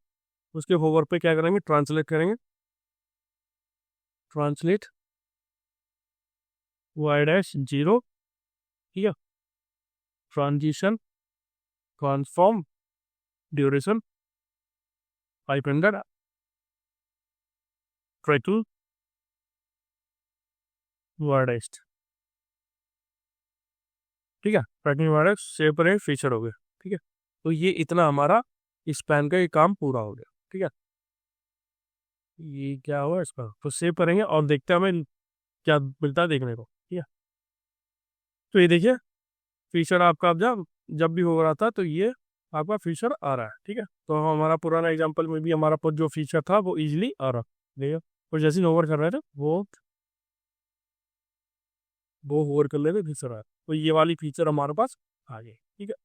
उसके होवर पे क्या करेंगे, ट्रांसलेट करेंगे। Translate Y'0। ठीक है, ट्रांजिशन, ट्रांसफॉर्म, ड्यूरेशन 500, ट्राइटल, वर्डेस्ट। ठीक है, ट्रैकिंग वर्ड सेव करें, फीचर हो गया। ठीक है, तो ये इतना हमारा इस पैन का ये काम पूरा हो गया। ठीक है, ये क्या हुआ इसका, तो सेव करेंगे और देखते हैं हमें क्या मिलता है देखने को। ठीक है, तो ये देखिए फीचर आपका, अब जब जब भी हो रहा था तो ये आपका फीचर आ रहा है। ठीक है, तो हमारा पुराना एग्जांपल में भी हमारा पर जो फीचर था वो इजीली आ रहा। देखिए, और जैसे ही ओवर कर रहे थे वो ओवर कर लेते फीचर आ रहा, तो ये वाली फीचर हमारे पास आ गई। ठीक है,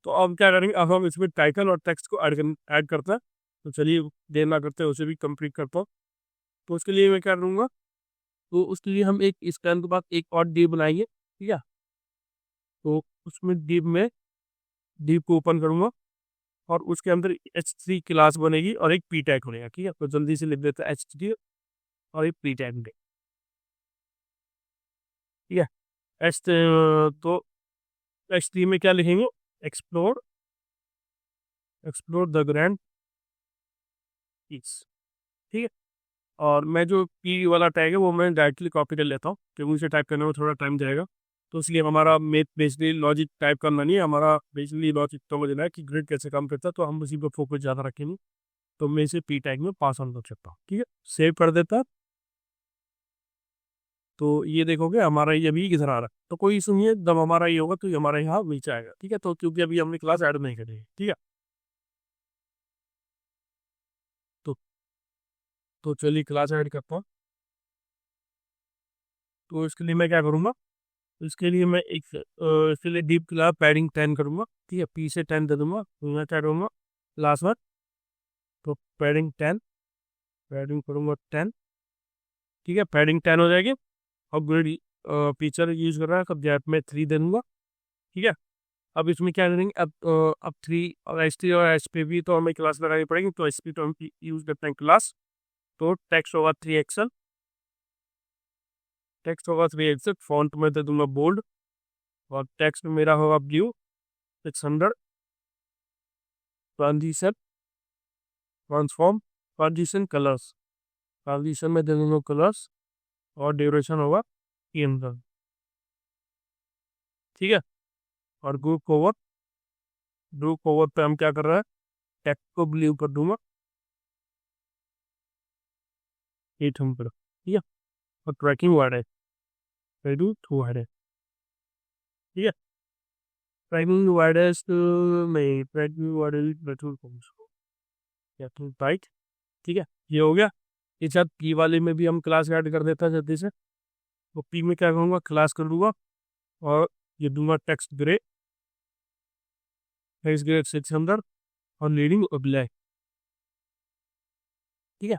तो अब क्या करेंगे, अब हम इसमें टाइटल और टेक्स्ट को ऐड करते हैं। तो चलिए देर ना करते हैं, उसे भी कंप्लीट करता हूँ। तो उसके लिए मैं क्या करूँगा, तो उसके लिए हम एक स्कैन के बाद एक और डिव बनाएंगे। ठीक है, तो उसमें डिव को ओपन करूँगा, और उसके अंदर H3 क्लास बनेगी और एक P टैग बनेगा। ठीक है, तो जल्दी से लिख देते हैं H3 और एक P टैग। ठीक है, एच तो H3 में क्या लिखेंगे, explore, explore the grand piece. ठीक है, और मैं जो पी वाला टैग है वो मैं डायरेक्टली कॉपी कर लेता हूँ, क्योंकि उसे टाइप करने में थोड़ा टाइम जाएगा। तो इसलिए हमारा मेथ बेसिकली लॉजिक टाइप करना नहीं है, हमारा बेसिकली लॉजिक तो देना है कि ग्रिड कैसे काम करता है, तो हम उसी पर फोकस ज़्यादा रखेंगे। तो मैं इसे पी टैग में पास ऑन कर सकता हूँ। ठीक है, सेव कर देता। तो ये देखोगे हमारा ये अभी इधर आ रहा है, तो कोई इशू नहीं है। जब हमारा ये होगा तो ये हमारे यहाँ नीचे आएगा, ठीक है। तो क्योंकि अभी हमने क्लास ऐड नहीं करी है, ठीक है। तो तो चलिए क्लास ऐड करता हूँ। तो इसके लिए मैं क्या करूँगा, इसके लिए मैं इसके लिए डीप क्लास पैडिंग 10 करूँगा, ठीक है। पी से 10 दे दूंगा, तो मैं क्या करूँगा लास्ट बार, तो पैडिंग 10, पैडिंग करूँगा 10, ठीक है। पैडिंग 10 हो जाएगी। और ग्रेड फीचर यूज कर रहा है, कब गैप में 3 दे दूंगा, ठीक है। अब इसमें क्या करेंगे, अब 3 और एस टी और एस पे भी तो हमें क्लास लगानी पड़ेगी, तो एस पी तो हम यूज करते हैं क्लास। तो टेक्स्ट होगा 3 एक्सल, टेक्स्ट होगा 3 एक्सल, फॉन्ट में दे दूंगा बोल्ड, और टेक्स्ट मेरा होगा blue 600, transition, transform, transition colours, transition में दे दूंगा कलर्स, और ड्यूरेशन होगा 300, ठीक है। और ग्रुप कवर, ग्रुप कवर पे हम क्या कर रहे हैं, टेक्स्ट को ब्लू कर दूंगा 800, ठीक है। और ट्रैकिंग वर्ड है, रेडू टू वर्ड है, ठीक है। ट्रैकिंग वर्ड है नहीं, ट्रैकिंग वर्ड है पेट्रोल पंप या तो बाइक, ठीक है। ये हो गया। इस साथ पी वाले में भी हम क्लास ऐड कर देता है जल्दी से। तो पी में क्या करूँगा, क्लास कर दूंगा, और ये दूंगा टेक्स्ट ग्रे, टेक्स्ट ग्रे 600, और लीडिंग ब्लैक, ठीक है।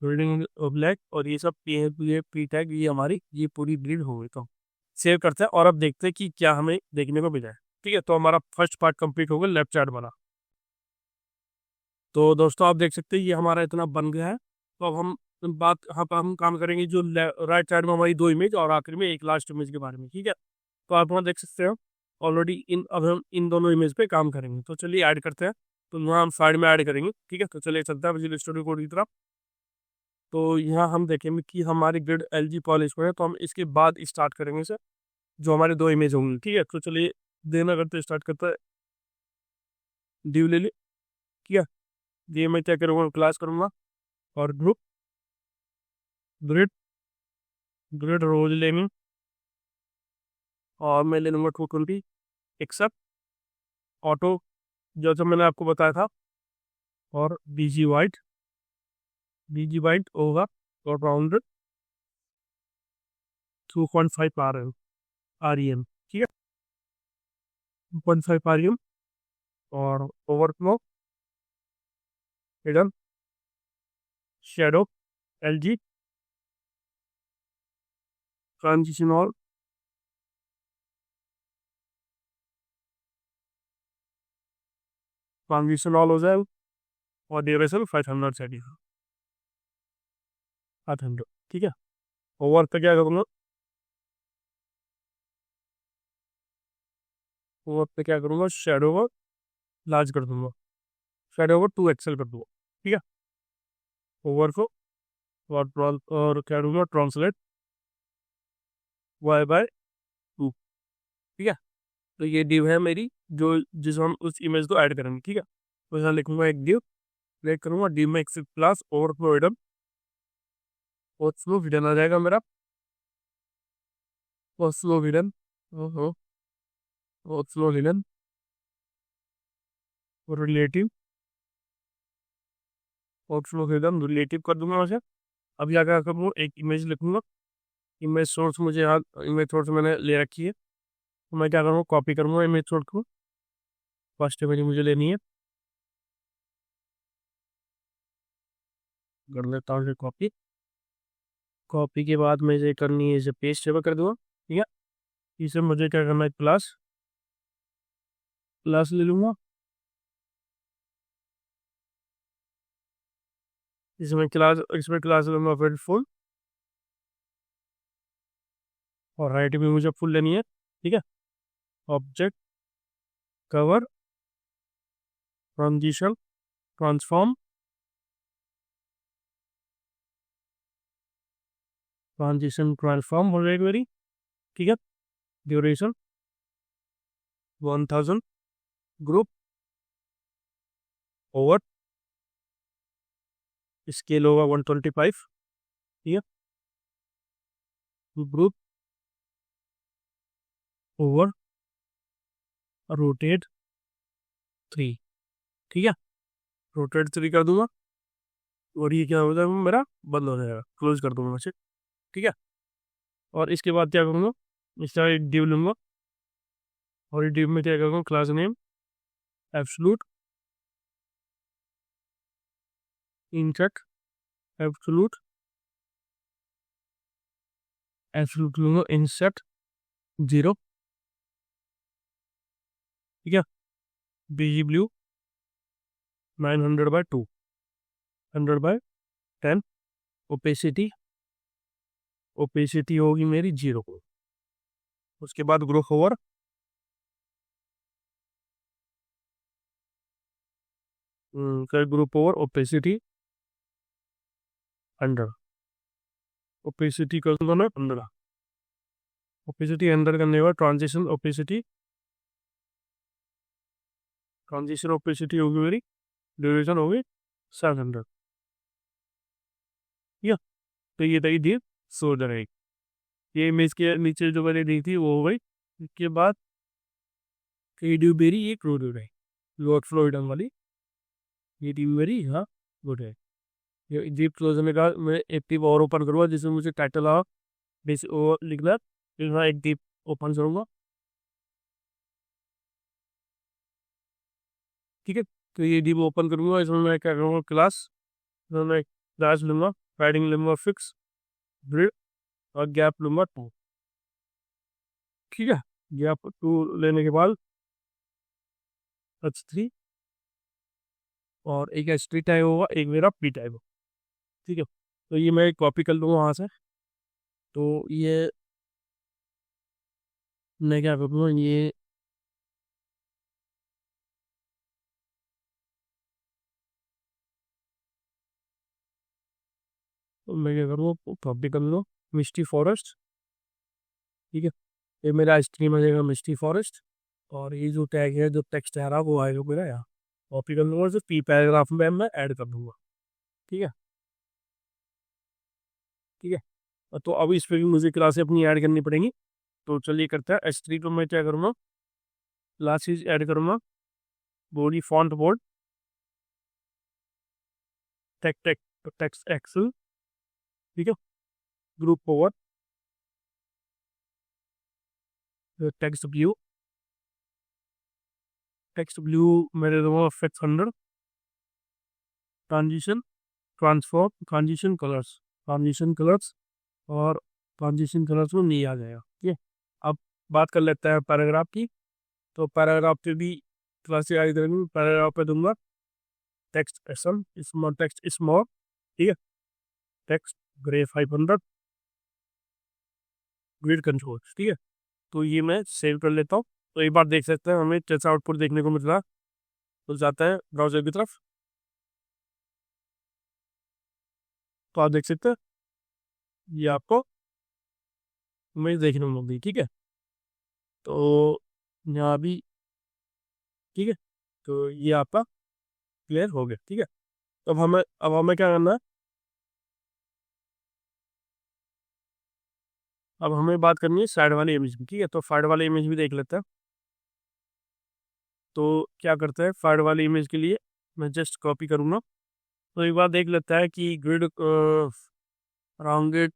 रीडिंग ब्लैक, और ये सब पी टैग, ये हमारी ये पूरी ब्रीड हो गई। तो सेव करते हैं और अब देखते हैं कि क्या हमें देखने को मिला है, ठीक है। तो हमारा फर्स्ट पार्ट कंप्लीट हो गया, लेफ्ट साइड बना। तो दोस्तों आप देख सकते हैं ये हमारा इतना बन गया है। तो अब हम बात यहाँ पर हम काम करेंगे जो राइट साइड में हमारी 2 इमेज और आखिर में एक लास्ट इमेज के बारे में, ठीक है। तो आप वहाँ देख सकते हो ऑलरेडी इन, अब हम इन दोनों इमेज पे काम करेंगे। तो चलिए ऐड करते हैं। तो यहाँ हम साइड में ऐड करेंगे, ठीक है। तो चलिए चलते हैं विजुअल स्टूडियो कोड की तरफ। तो यहाँ हम देखेंगे कि हमारी ग्रिड LG पॉलिश में है, तो हम इसके बाद स्टार्ट करेंगे इसे, जो हमारे 2 इमेज होंगी, ठीक है। तो चलिए देना करते स्टार्ट करते हैं। ड्यू ले ली, ठीक है। ये मैं क्या करूँगा, क्लास करूँगा, और ग्रुप ग्रिड, ग्रिड रोज लेंगे, और मैं ले लूँगा 220 एक्सेप्ट ऑटो, जो मैंने आपको बताया था, और बीजी वाइट होगा और राउंड 2.5 REM, ठीक है। 2.5 REM, और overflow, hidden, shadow, LG, transition all, transition all हो जाए, और ड्यूरेशन 500 चाहिए, 800, ठीक है। ओवर पे क्या करूँगा, ओवर पे क्या करूँगा, शेडो को लार्ज कर दूंगा, शेडो को 2 एक्सल कर दूंगा, ठीक है। ओवर को और क्या करूँगा, ट्रांसलेट Y/2, ठीक है। तो ये डिव है मेरी, जो जिस हम उस इमेज को ऐड करेंगे, ठीक है। तो यहाँ लिखूंगा एक डिव, क्रिएट करूंगा डिव में exit class overflow hidden, overflow hidden आ जाएगा मेरा, ओवरफ्लो हिडन, ओहो, ओवरफ्लो हिडन, और रिलेटिव, ओवरफ्लो हिडन रिलेटिव कर दूंगा वैसे। अब यहाँ क्या करूँगा, एक इमेज लिखूंगा, इमेज सोर्स मुझे यहाँ इमेज सोर्स मैंने ले रखी है, तो मैं क्या करूँगा, कॉपी करूँगा इमेज सोर्स को, फर्स्ट इमेज मुझे लेनी है, कर लेता हूँ कॉपी। कॉपी के बाद मुझे करनी है, इसे पेस्ट कर दूंगा, ठीक है। इसे मुझे क्या करना है, क्लास, क्लास ले लूंगा, इसमें क्लास लूंगा फिर फुल, और राइट भी मुझे फुल लेनी है, ठीक है। Object, cover, transition, transform, transition transform हो जाएगी मेरी, ठीक है। ड्यूरेशन 1000, ग्रुप, ओवर, स्केल होगा 125, ठीक है। ग्रुप ओवर रोटेट 3, ठीक है। रोटेट 3 कर दूंगा और ये क्या हो जाएगा, मेरा बंद हो जाएगा, क्लोज कर दूंगा इसे, ठीक है। और इसके बाद क्या करूँगा, इसका एक डिव लूँगा और ये डिव में क्या करूँगा, class name absolute insert absolute absolute लूँगा इंसर्ट 0, ठीक है। बीजी ब्लू 900/2, 100/10, ओपेसिटी ओपेसिटी होगी मेरी 0। उसके बाद group over group over opacity 100, opacity कर दूंगा मैं 15। ओपेसिटी 100 करने के बाद ट्रांजिशन ओपेसिटी होगी मेरी, ड्यूरेशन होगी 700, ठीक है। तो ये तरी दी सो रहेगी। ये इमेज के नीचे जो मैंने दी थी वो हो गई। इसके बाद ड्यूबेरी एक रोड है लॉर्ड फ्लोरिडन वाली, ये ड्यूबेरी, हाँ गुड है। ये डीप क्लोज होने का मैं एक्टिव और ओपन करूँगा जिसमें मुझे टाइटल आ बेस वो लिखना, फिर मैं एक डीप ओपन करूँगा, ठीक है। तो ये डीप ओपन करूँगा, इसमें मैं क्या करूँगा, क्लास लूँगा, पैडिंग लूँगा फिक्स, ग्रिड और गैप लूँगा 2, ठीक है। गैप 2 लेने के बाद H3 और एक H3 टाइप होगा, एक मेरा P टाइप होगा, ठीक है। तो ये मैं कॉपी कर लूँगा वहाँ से। तो ये मैं क्या करूँगा, ये तो मैं क्या करूँगा, कॉपी कर लूँगा मिस्टी फॉरेस्ट, ठीक है। ये मेरा आइसक्रीम आ जाएगा मिस्टी फॉरेस्ट, और ये जो टैग है, जो टेक्स्ट है रहा वो आएगा मेरा यहाँ, कॉपी कर लूँगा, जो P पैराग्राफ में मैं ऐड कर दूँगा, ठीक है, ठीक है। तो अब इस पर भी मुझे क्लासें अपनी ऐड करनी पड़ेंगी। तो चलिए करते हैं। H3 को मैं क्या करूँगा, क्लासेस ऐड करूँगा, body font bold, text excel, ठीक है। ग्रुप ओवर टेक्स्ट ब्लू मेरे दूंगा fix 100, transition transform transition colors और ट्रांजिशन कलर्स में नहीं आ जाएगा, ठीक है। अब बात कर लेते हैं पैराग्राफ की। तो पैराग्राफ पे भी क्लास आई करेंगे, पैराग्राफ पे दूंगा text SM small, text small, ठीक है, टेक्स्ट ग्रे 500, ग्रिड कंट्रोल, ठीक है। तो ये मैं सेव कर लेता हूँ। तो एक बार देख सकते हैं हमें कैसा आउटपुट देखने को मिल रहा है। तो जाते हैं ब्राउजर की तरफ, तो आप देख सकते हैं ये आपको इमेज देखने को मिल रही, ठीक है। तो यहाँ भी, ठीक है। तो ये आपका क्लियर हो गया, ठीक है। तो अब हमें क्या करना है, अब हमें बात करनी है साइड वाली इमेज की, ठीक है। तो साइड वाली इमेज भी देख लेते हैं। तो क्या करते हैं, साइड वाली इमेज के लिए मैं जस्ट कॉपी करूँगा। तो एक बार देख लेता है कि ग्रिड राउंडेड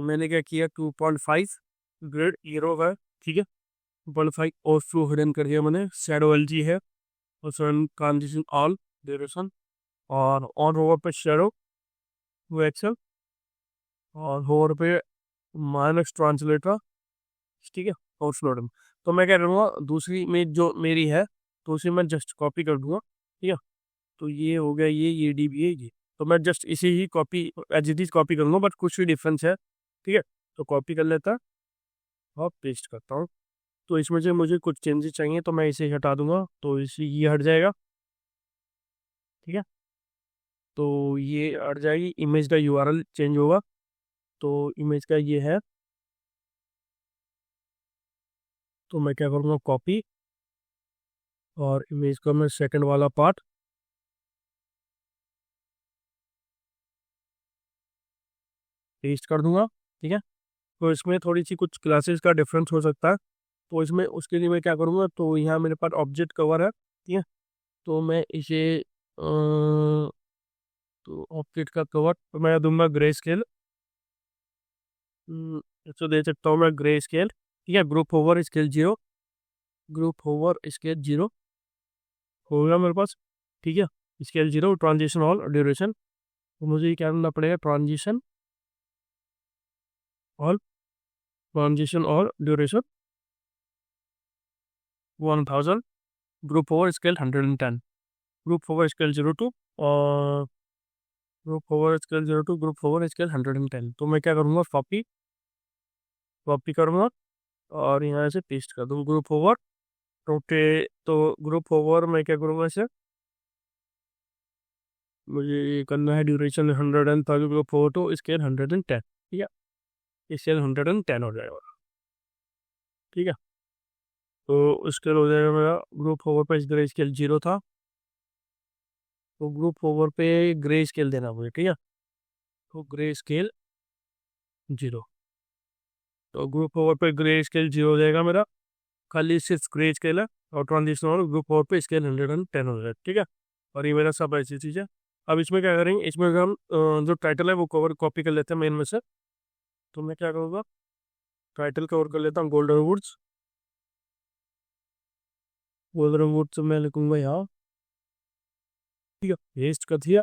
मैंने क्या किया, 2.5 ग्रिड हीरो है, ठीक है। 2.5 और फ्लो हिडन कर दिया मैंने, शैडो LG है, और सन ट्रांजिशन ऑल ड्यूरेशन, और ऑन होवर पे शैडो वो एक्सेल, और होवर पे माइनस ट्रांसलेटर, ठीक है, और स्लोडन। तो मैं क्या करूँगा, दूसरी इमेज जो मेरी है तो उसे मैं जस्ट कॉपी कर दूंगा, ठीक है। तो ये हो गया, ये DB है ये। तो मैं जस्ट इसे ही copy as it is copy करूँगा, बट कुछ भी डिफरेंस है, ठीक है। तो कॉपी कर लेता और पेस्ट करता हूँ। तो इसमें से मुझे कुछ चेंजेस चाहिए तो मैं इसे हटा दूंगा, तो इसे ये हट जाएगा, ठीक है। तो ये हट जाएगी, इमेज का URL चेंज होगा। तो इमेज का ये है, तो मैं क्या करूँगा, कॉपी, और इमेज का मैं सेकंड वाला पार्ट पेस्ट कर दूंगा, ठीक है। तो इसमें थोड़ी सी कुछ क्लासेस का डिफरेंस हो सकता है। तो इसमें उसके लिए मैं क्या करूँगा, तो यहाँ मेरे पास ऑब्जेक्ट कवर है, ठीक है। तो मैं इसे तो ऑब्जेक्ट का कवर तो मैं दूंगा ग्रे स्केल। तो दे सकता हूँ मैं ग्रे स्केल, ठीक है। Group over scale 0, group over scale 0 हो गया मेरे पास, ठीक है। स्केल 0, ट्रांजिशन ऑल ड्यूरेशन, तो मुझे ये क्या करना पड़ेगा, transition all, transition all duration 1000, group over scale 110, group over scale 02 और group over scale 02, group over scale 110। तो मैं क्या करूँगा, कॉपी कॉपी करूँगा और यहाँ से पेस्ट कर दूँ ग्रुप ओवर टोटे। तो ग्रुप ओवर मैं क्या करूँगा इसे, मुझे ये करना है duration 100 group hover to scale 110, ठीक है। स्केल 110 हो जाएगा, ठीक है। तो स्केल हो जाएगा मेरा, ग्रुप ओवर पे ग्रे स्केल 0 था, तो ग्रुप ओवर पे ग्रे स्केल देना मुझे, ठीक है। तो ग्रे स्केल 0, तो ग्रुप ओवर पे ग्रे स्केल 0 हो जाएगा मेरा, खाली सिर्फ ग्रे स्केल है। और ट्रांजिशन और ग्रुप ओवर पे स्केल 110 हो जाएगा, ठीक है। और ये मेरा सब ऐसी चीज़ है। अब इसमें क्या करेंगे, इसमें हम जो टाइटल है वो कवर कॉपी कर लेते हैं मेन में से। तो मैं क्या करूँगा, टाइटल कवर कर लेता हूँ गोल्डन वुड्स, गोल्डन वुड्स मैं लिखूंगा यहाँ, ठीक है। पेस्ट कर दिया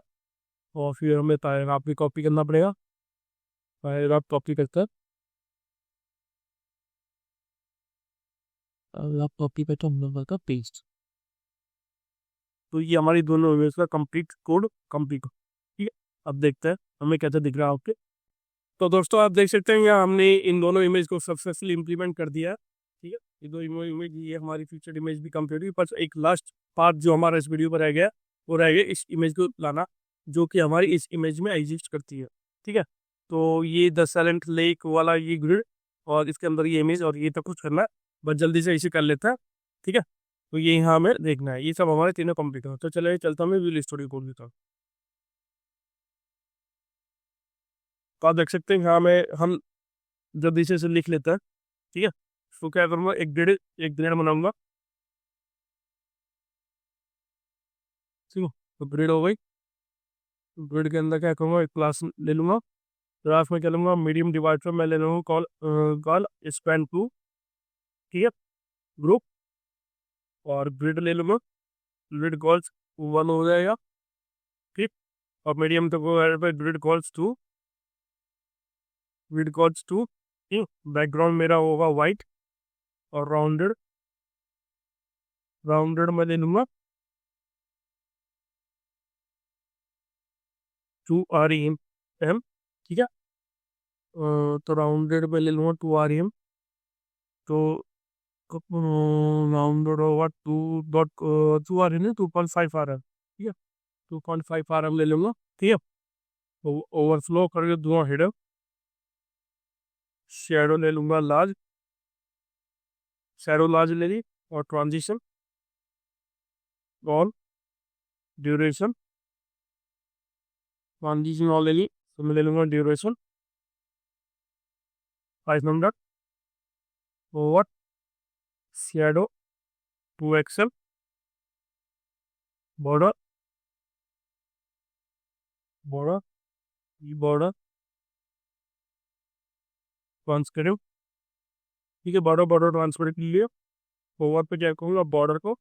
और फिर हमें पैराग्राफ भी कॉपी करना पड़ेगा, पैराग्राफ कॉपी करकर पैराग्राफ कॉपी करके हम लोग का पेस्ट। तो ये हमारी दोनों इमेज का कंप्लीट कोड कंप्लीट, ठीक है। अब देखते हैं हमें कैसे दिख रहा है आपके। तो दोस्तों आप देख सकते हैं यहाँ हमने इन दोनों इमेज को सक्सेसफुली इंप्लीमेंट कर दिया है, ठीक है। ये दो इमेज, ये हमारी फ्यूचर इमेज भी कंप्लीट हुई, पर एक लास्ट पार्ट जो हमारा इस वीडियो पर रह गया वो रह गया इस इमेज को लाना, जो कि हमारी इस इमेज में एग्जिस्ट करती है, ठीक है। तो ये द साइलेंट लेक वाला ये ग्रिड और इसके अंदर ये इमेज और ये तो कुछ करना है, बस जल्दी से इसे कर लेता है, ठीक है। तो ये यहाँ हमें देखना है, ये सब हमारे तीनों कंप्लीट हो। तो चलिए चलता हूँ मैं विजुअल स्टूडियो कोड देता हूँ। तो आप देख सकते हैं यहाँ में हम जल्दी से इसे लिख लेते हैं, ठीक है। तो क्या करूँगा, एक ग्रेड बनाऊंगा, ठीक है। तो ग्रेड हो गई, ग्रेड के अंदर क्या करूँगा, एक क्लास ले लूंगा। क्लास में क्या लूंगा, मीडियम डिवाइड पर मैं ले लूँगा कॉल कॉल स्पैन टू, ठीक है, ग्रुप। और ग्रिड ले लूंगा, ग्रिड कॉल्स 1 हो जाएगा, ठीक। और मीडियम तक पे ग्रिड कॉल्स 2, ग्रिड कॉल्स 2, ठीक। बैकग्राउंड मेरा होगा वाइट और राउंडेड, राउंडेड में ले लूंगा 2 REM, ठीक है। तो राउंडेड में ले लूंगा 2 REM, तो राउंडेड होगा 2.2 REM, 2.5 REM, ठीक है। 2.5 REM ले लूंगा, ठीक है। तो ओवरफ्लो करके दूंगा हेडर, शेडो ले लूंगा लार्ज, शेडो लार्ज ले ली। और transition all duration, transition all ले ली, तो मैं ले लूंगा duration 500 over shadow 2 XL border, border E border transparent, ठीक है। बॉर्डर बॉर्डर ट्रांसपेरेंट ले लिया। ओवर पे क्या करूँगा, बॉर्डर को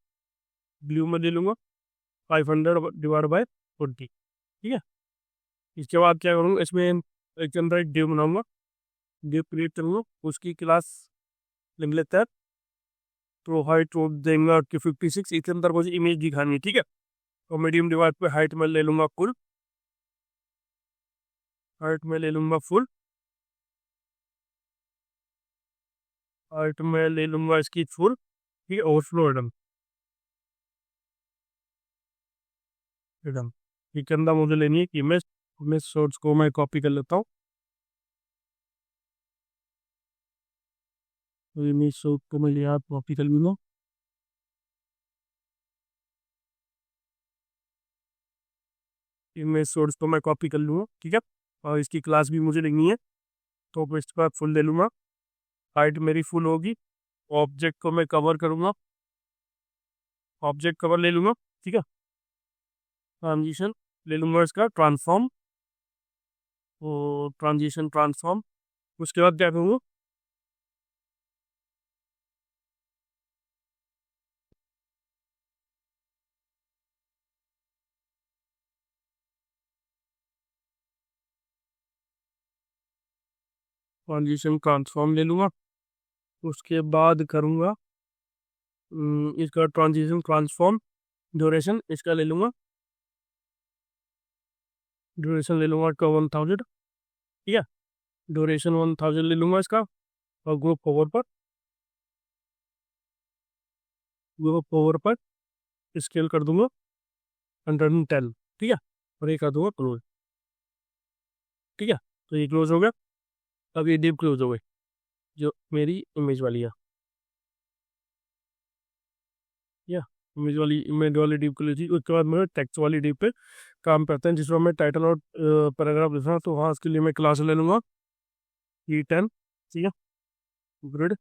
ब्लू में ले लूंगा 500/40, ठीक है। इसके बाद क्या करूँगा, इसमें एक अंदर एक डिव बनाऊंगा, डिव क्रिएट करूँगा, उसकी क्लास लिख लेता है। तो हाइट देंगे कि 56, इसके अंदर मुझे इमेज दिखानी है, ठीक है। तो मीडियम डिवाइड पे हाइट में ले लूंगा फुल, हाइट में ले लूंगा फुल, हाइट में ले लूंगा इसकी फुल, ठीक है। ओवरफ्लो एकदम एकदम, इसके अंदर मुझे लेनी है इमेज, इमेज सोर्स को मैं कॉपी कर लेता हूँ। तो इमेज सोर्स को मैं यहाँ कॉपी कर लूँगा, इमेज सोर्स को मैं कॉपी कर लूँगा, ठीक है। और इसकी क्लास भी मुझे लेनी है, तो मैं इसके बाद फुल ले लूँगा। हाइट मेरी फुल होगी। ऑब्जेक्ट को मैं कवर करूँगा, ऑब्जेक्ट कवर ले लूँगा। ठीक है, ट्रांजिशन ले लूँगा इसका ट्रांसफॉर्म, ट्रांजिशन ट्रांसफॉर्म। उसके बाद क्या करूँगा, ट्रांजिशन ट्रांसफॉर्म ले लूँगा। उसके बाद करूँगा इसका ट्रांजिशन ट्रांसफॉर्म ड्यूरेशन इसका ले लूँगा, ड्यूरेशन ले लूँगा इसका 1000। ठीक है, ड्यूरेशन 1000 ले लूँगा इसका। और ग्रुप पावर पर स्केल कर दूंगा 110। ठीक है, और ये कर दूंगा क्लोज। ठीक है, तो ये क्लोज हो गया। अब ये डिप क्लोज हो गई जो मेरी इमेज वाली है। या इमेज वाली डिप क्लोज थी। उसके बाद मैं टेक्स्ट वाली डिप पे काम करते हैं, जिसमें मैं टाइटल और पैराग्राफ लिख रहा हूँ। तो वहाँ उसके लिए मैं क्लास ले लूँगा E10। ठीक है, grid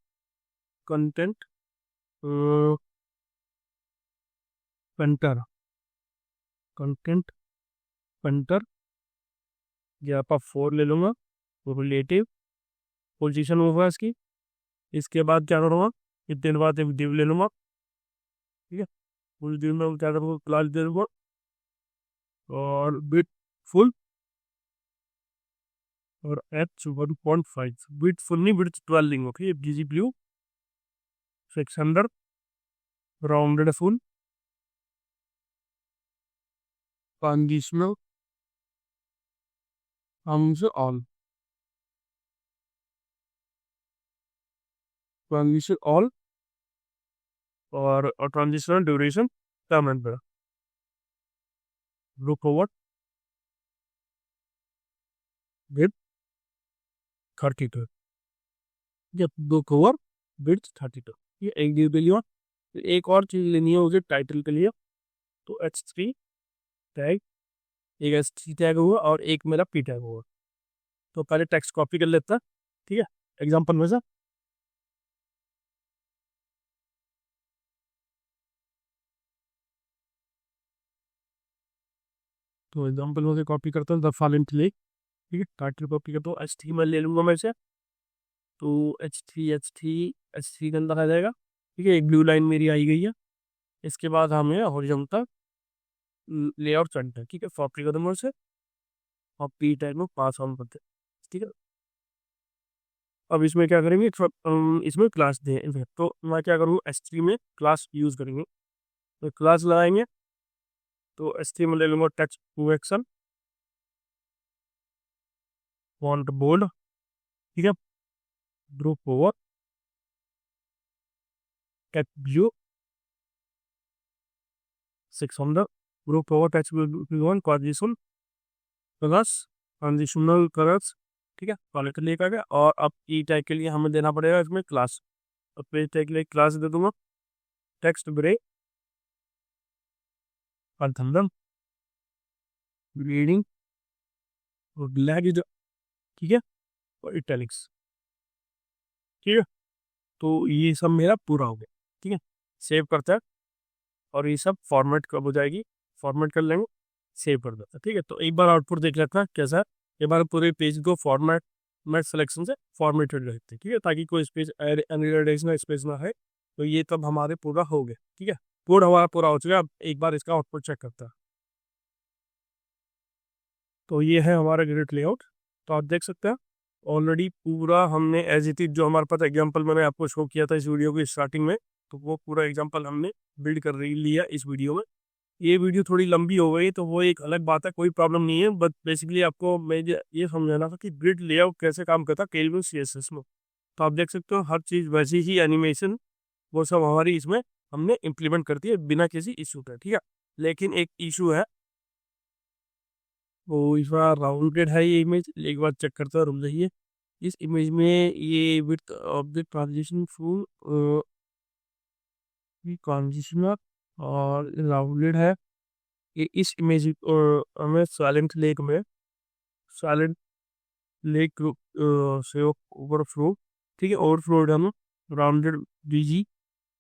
content painter, content painter gap of 4 ले लूँगा। रिलेटिव पोजीशन होगा इसकी। इसके बाद क्या करूँगा, इतने दिन बाद एक डिव ले लूँगा। ठीक है, उस डिव में क्या करूँगा, क्लास दे दूँगा और बिट फुल और H1.5 बिट फुल नहीं, बिट 12 लेंगे। ओके, बीजी ब्लू 600 राउंडेड फुल कंडीशनल हमसे ऑल, कंडीशन ऑल और ट्रांजिशनल ड्यूरेशन कमेंट पर लुक ओवर विद 32। जब लुक ओवर विद 32 ये एक डिव के लिए। एक और चीज़ लेनी है मुझे टाइटल के लिए, तो H3 टैग, एक H3 टैग हुआ और एक मेरा P टैग हुआ। तो पहले टेक्स्ट कॉपी कर लेता है। ठीक है, एग्जाम्पल में से तो एग्जाम्पल में से कॉपी करता हूँ द फॉलोइंग लिंक। ठीक है, टाइटल कॉपी करता हूँ, H3 में ले लूँगा मैं इसे। तो H3 के अंदर आ जाएगा। ठीक है, एक ब्लू लाइन मेरी आई गई है। इसके बाद हमें हॉरिजॉन्टल लेआउट सेंटर। ठीक है, कॉपी कर दूँगा उसे और P टैग में पास ऑन करते हैं। ठीक है, अब इसमें क्या करेंगे, इसमें क्लास दे इनफैक्ट। तो मैं क्या करूँगा, H3 में क्लास यूज़ करेंगे। तो क्लास लगाएंगे, तो H3 में ले लूँगा text to action font bold. ठीक है, group hover text view 600 group hover text view 1 transition plus transitional colors. ठीक है, कॉलर के लिए कर गया। और अब ई टैग के लिए हमें देना पड़ेगा इसमें क्लास। अब पेज टैग के लिए क्लास दे दूंगा टेक्स्ट ग्रे अर्थंदम रीडिंग और ब्लैक। ठीक है, और इटैलिक्स। ठीक है, तो ये सब मेरा पूरा हो गया। ठीक है, सेव करता है और ये सब फॉर्मेट कब हो जाएगी, फॉर्मेट कर लेंगे, सेव कर देता है। ठीक है, तो एक बार आउटपुट देख लेता है कैसा है। एक बार पूरे पेज को फॉर्मेट मैट सिलेक्शन से फॉर्मेटेड रखते हैं। ठीक है, ताकि कोई स्पेस एडिशनल स्पेस ना है। तो ये तब हमारे पूरा हो गया। ठीक है, हमारा पूरा हो चुका है। अब एक बार इसका आउटपुट चेक करता है। तो ये है हमारा ग्रिड लेआउट। तो आप देख सकते हैं ऑलरेडी पूरा हमने एज इट इज जो हमारे पास एग्जांपल मैंने आपको शो किया था इस वीडियो की स्टार्टिंग में, तो वो पूरा एग्जांपल हमने बिल्ड कर लिया इस वीडियो में। ये वीडियो थोड़ी लंबी हो गई तो वो एक अलग बात है, कोई प्रॉब्लम नहीं है। बट बेसिकली आपको मैं ये समझाना था कि ग्रिड लेआउट कैसे काम करता है केल्विन सीएसएस में। तो आप देख सकते हो हर चीज़ वैसी ही एनिमेशन वो सब हमारी इसमें हमने इम्प्लीमेंट कर दी है बिना किसी इशू के। ठीक है, लेकिन एक इशू है, वो इस बार राउंडेड है ये इमेज। एक बार चेक करते हैं, रुक जाइए। इस इमेज में ये विथ ऑब्जेक्ट ट्रांजिशन फुल ट्रांजिशनर और राउंडेड है। ये इस इमेज में साइलेंट लेक से ओवरफ्लो, ठीक है, ओवरफ्लो हम राउंडेड DG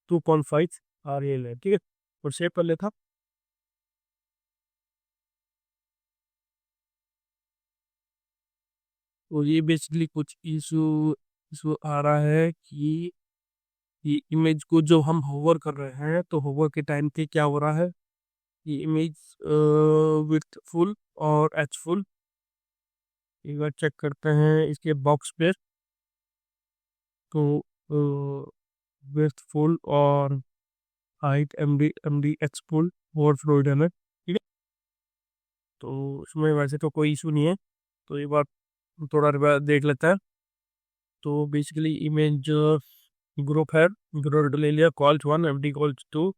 2.5 RL है, ठीक है, और सेव कर लेता। तो ये बेसिकली कुछ इशू इशू आ रहा है कि ये इमेज को जो हम होवर कर रहे हैं तो होवर के टाइम पे क्या हो रहा है, ये इमेज विथ फुल और एच फुल, एक बार चेक करते हैं इसके बॉक्स पे। तो विथ फुल और height M D H full और फ्लोइड है, ठीक है। तो इसमें वैसे तो कोई इशू नहीं है, तो एक बार थोड़ा देख लेता है। तो बेसिकली इमेज ग्रुप है, ग्रुप ले लिया, calls 1 MD calls 2,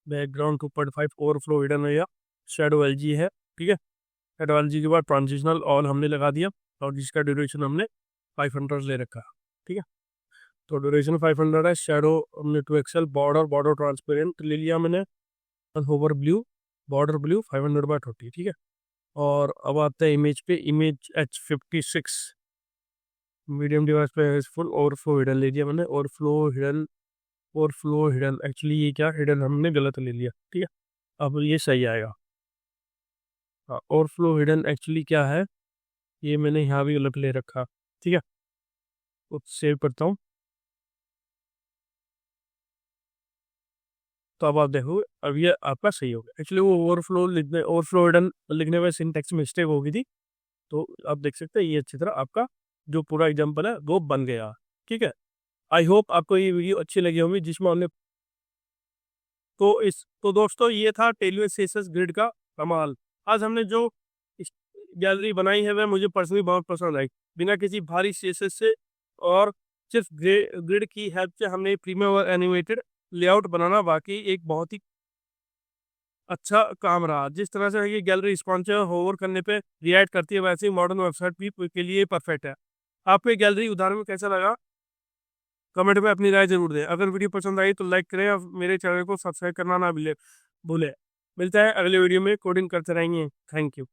background 2.5 overflow hidden है, या शेडो LG है, ठीक है। शेडो LG के बाद ट्रांजिशनल ऑल हमने लगा दिया, और जिसका ड्यूरेशन हमने 500 ले रखा, ठीक है। तो ड्यूरेशन 500 है, शेडो हमने 2XL, बॉर्डर ट्रांसपेरेंट ले लिया मैंने, होवर ब्लू, बॉर्डर ब्लू 500/20, ठीक है। और अब आते हैं इमेज पे, इमेज H56 मीडियम डिवाइस पे फुल ओवरफ्लो हिडन ले लिया मैंने, ओवरफ्लो हिडन एक्चुअली ये क्या हिडन हमने गलत ले लिया, ठीक है। अब ये सही आएगा। हाँ, ओवरफ्लो हिडन एक्चुअली क्या है, ये मैंने यहाँ भी गलत ले रखा, ठीक है। तो सेव करता हूँ। तो अब आप देखो, अब ये आपका सही हो गया। एक्चुअली वो ओवरफ्लो हिडन लिखने में सिंटेक्स मिस्टेक हो गई थी, तो आप देख सकते हैं ये अच्छी तरह आपका जो पूरा एग्जाम्पल है वो बन गया, ठीक है। आई होप आपको ये वीडियो अच्छी लगी होगी, जिसमें हमने तो दोस्तों ये था टेलवे सीएसएस ग्रिड का कमाल। आज हमने जो गैलरी बनाई है वह मुझे पर्सनली बहुत पसंद आई, बिना किसी भारी सीएसएस से और सिर्फ ग्रिड की हेल्प से हमने प्रीमियम और एनिमेटेड लेआउट बनाना वाकई एक बहुत ही अच्छा काम रहा। जिस तरह से ये गैलरी रिस्पॉन्सिव होवर करने पे रिएक्ट करती है, वैसे ही मॉडर्न वेबसाइट भी के लिए परफेक्ट है। आपको ये गैलरी उदाहरण में कैसा लगा, कमेंट में अपनी राय जरूर दें। अगर वीडियो पसंद आई तो लाइक करें और मेरे चैनल को सब्सक्राइब करना ना भूले। मिलता है अगले वीडियो में, कोडिंग करते रहेंगे। Thank you.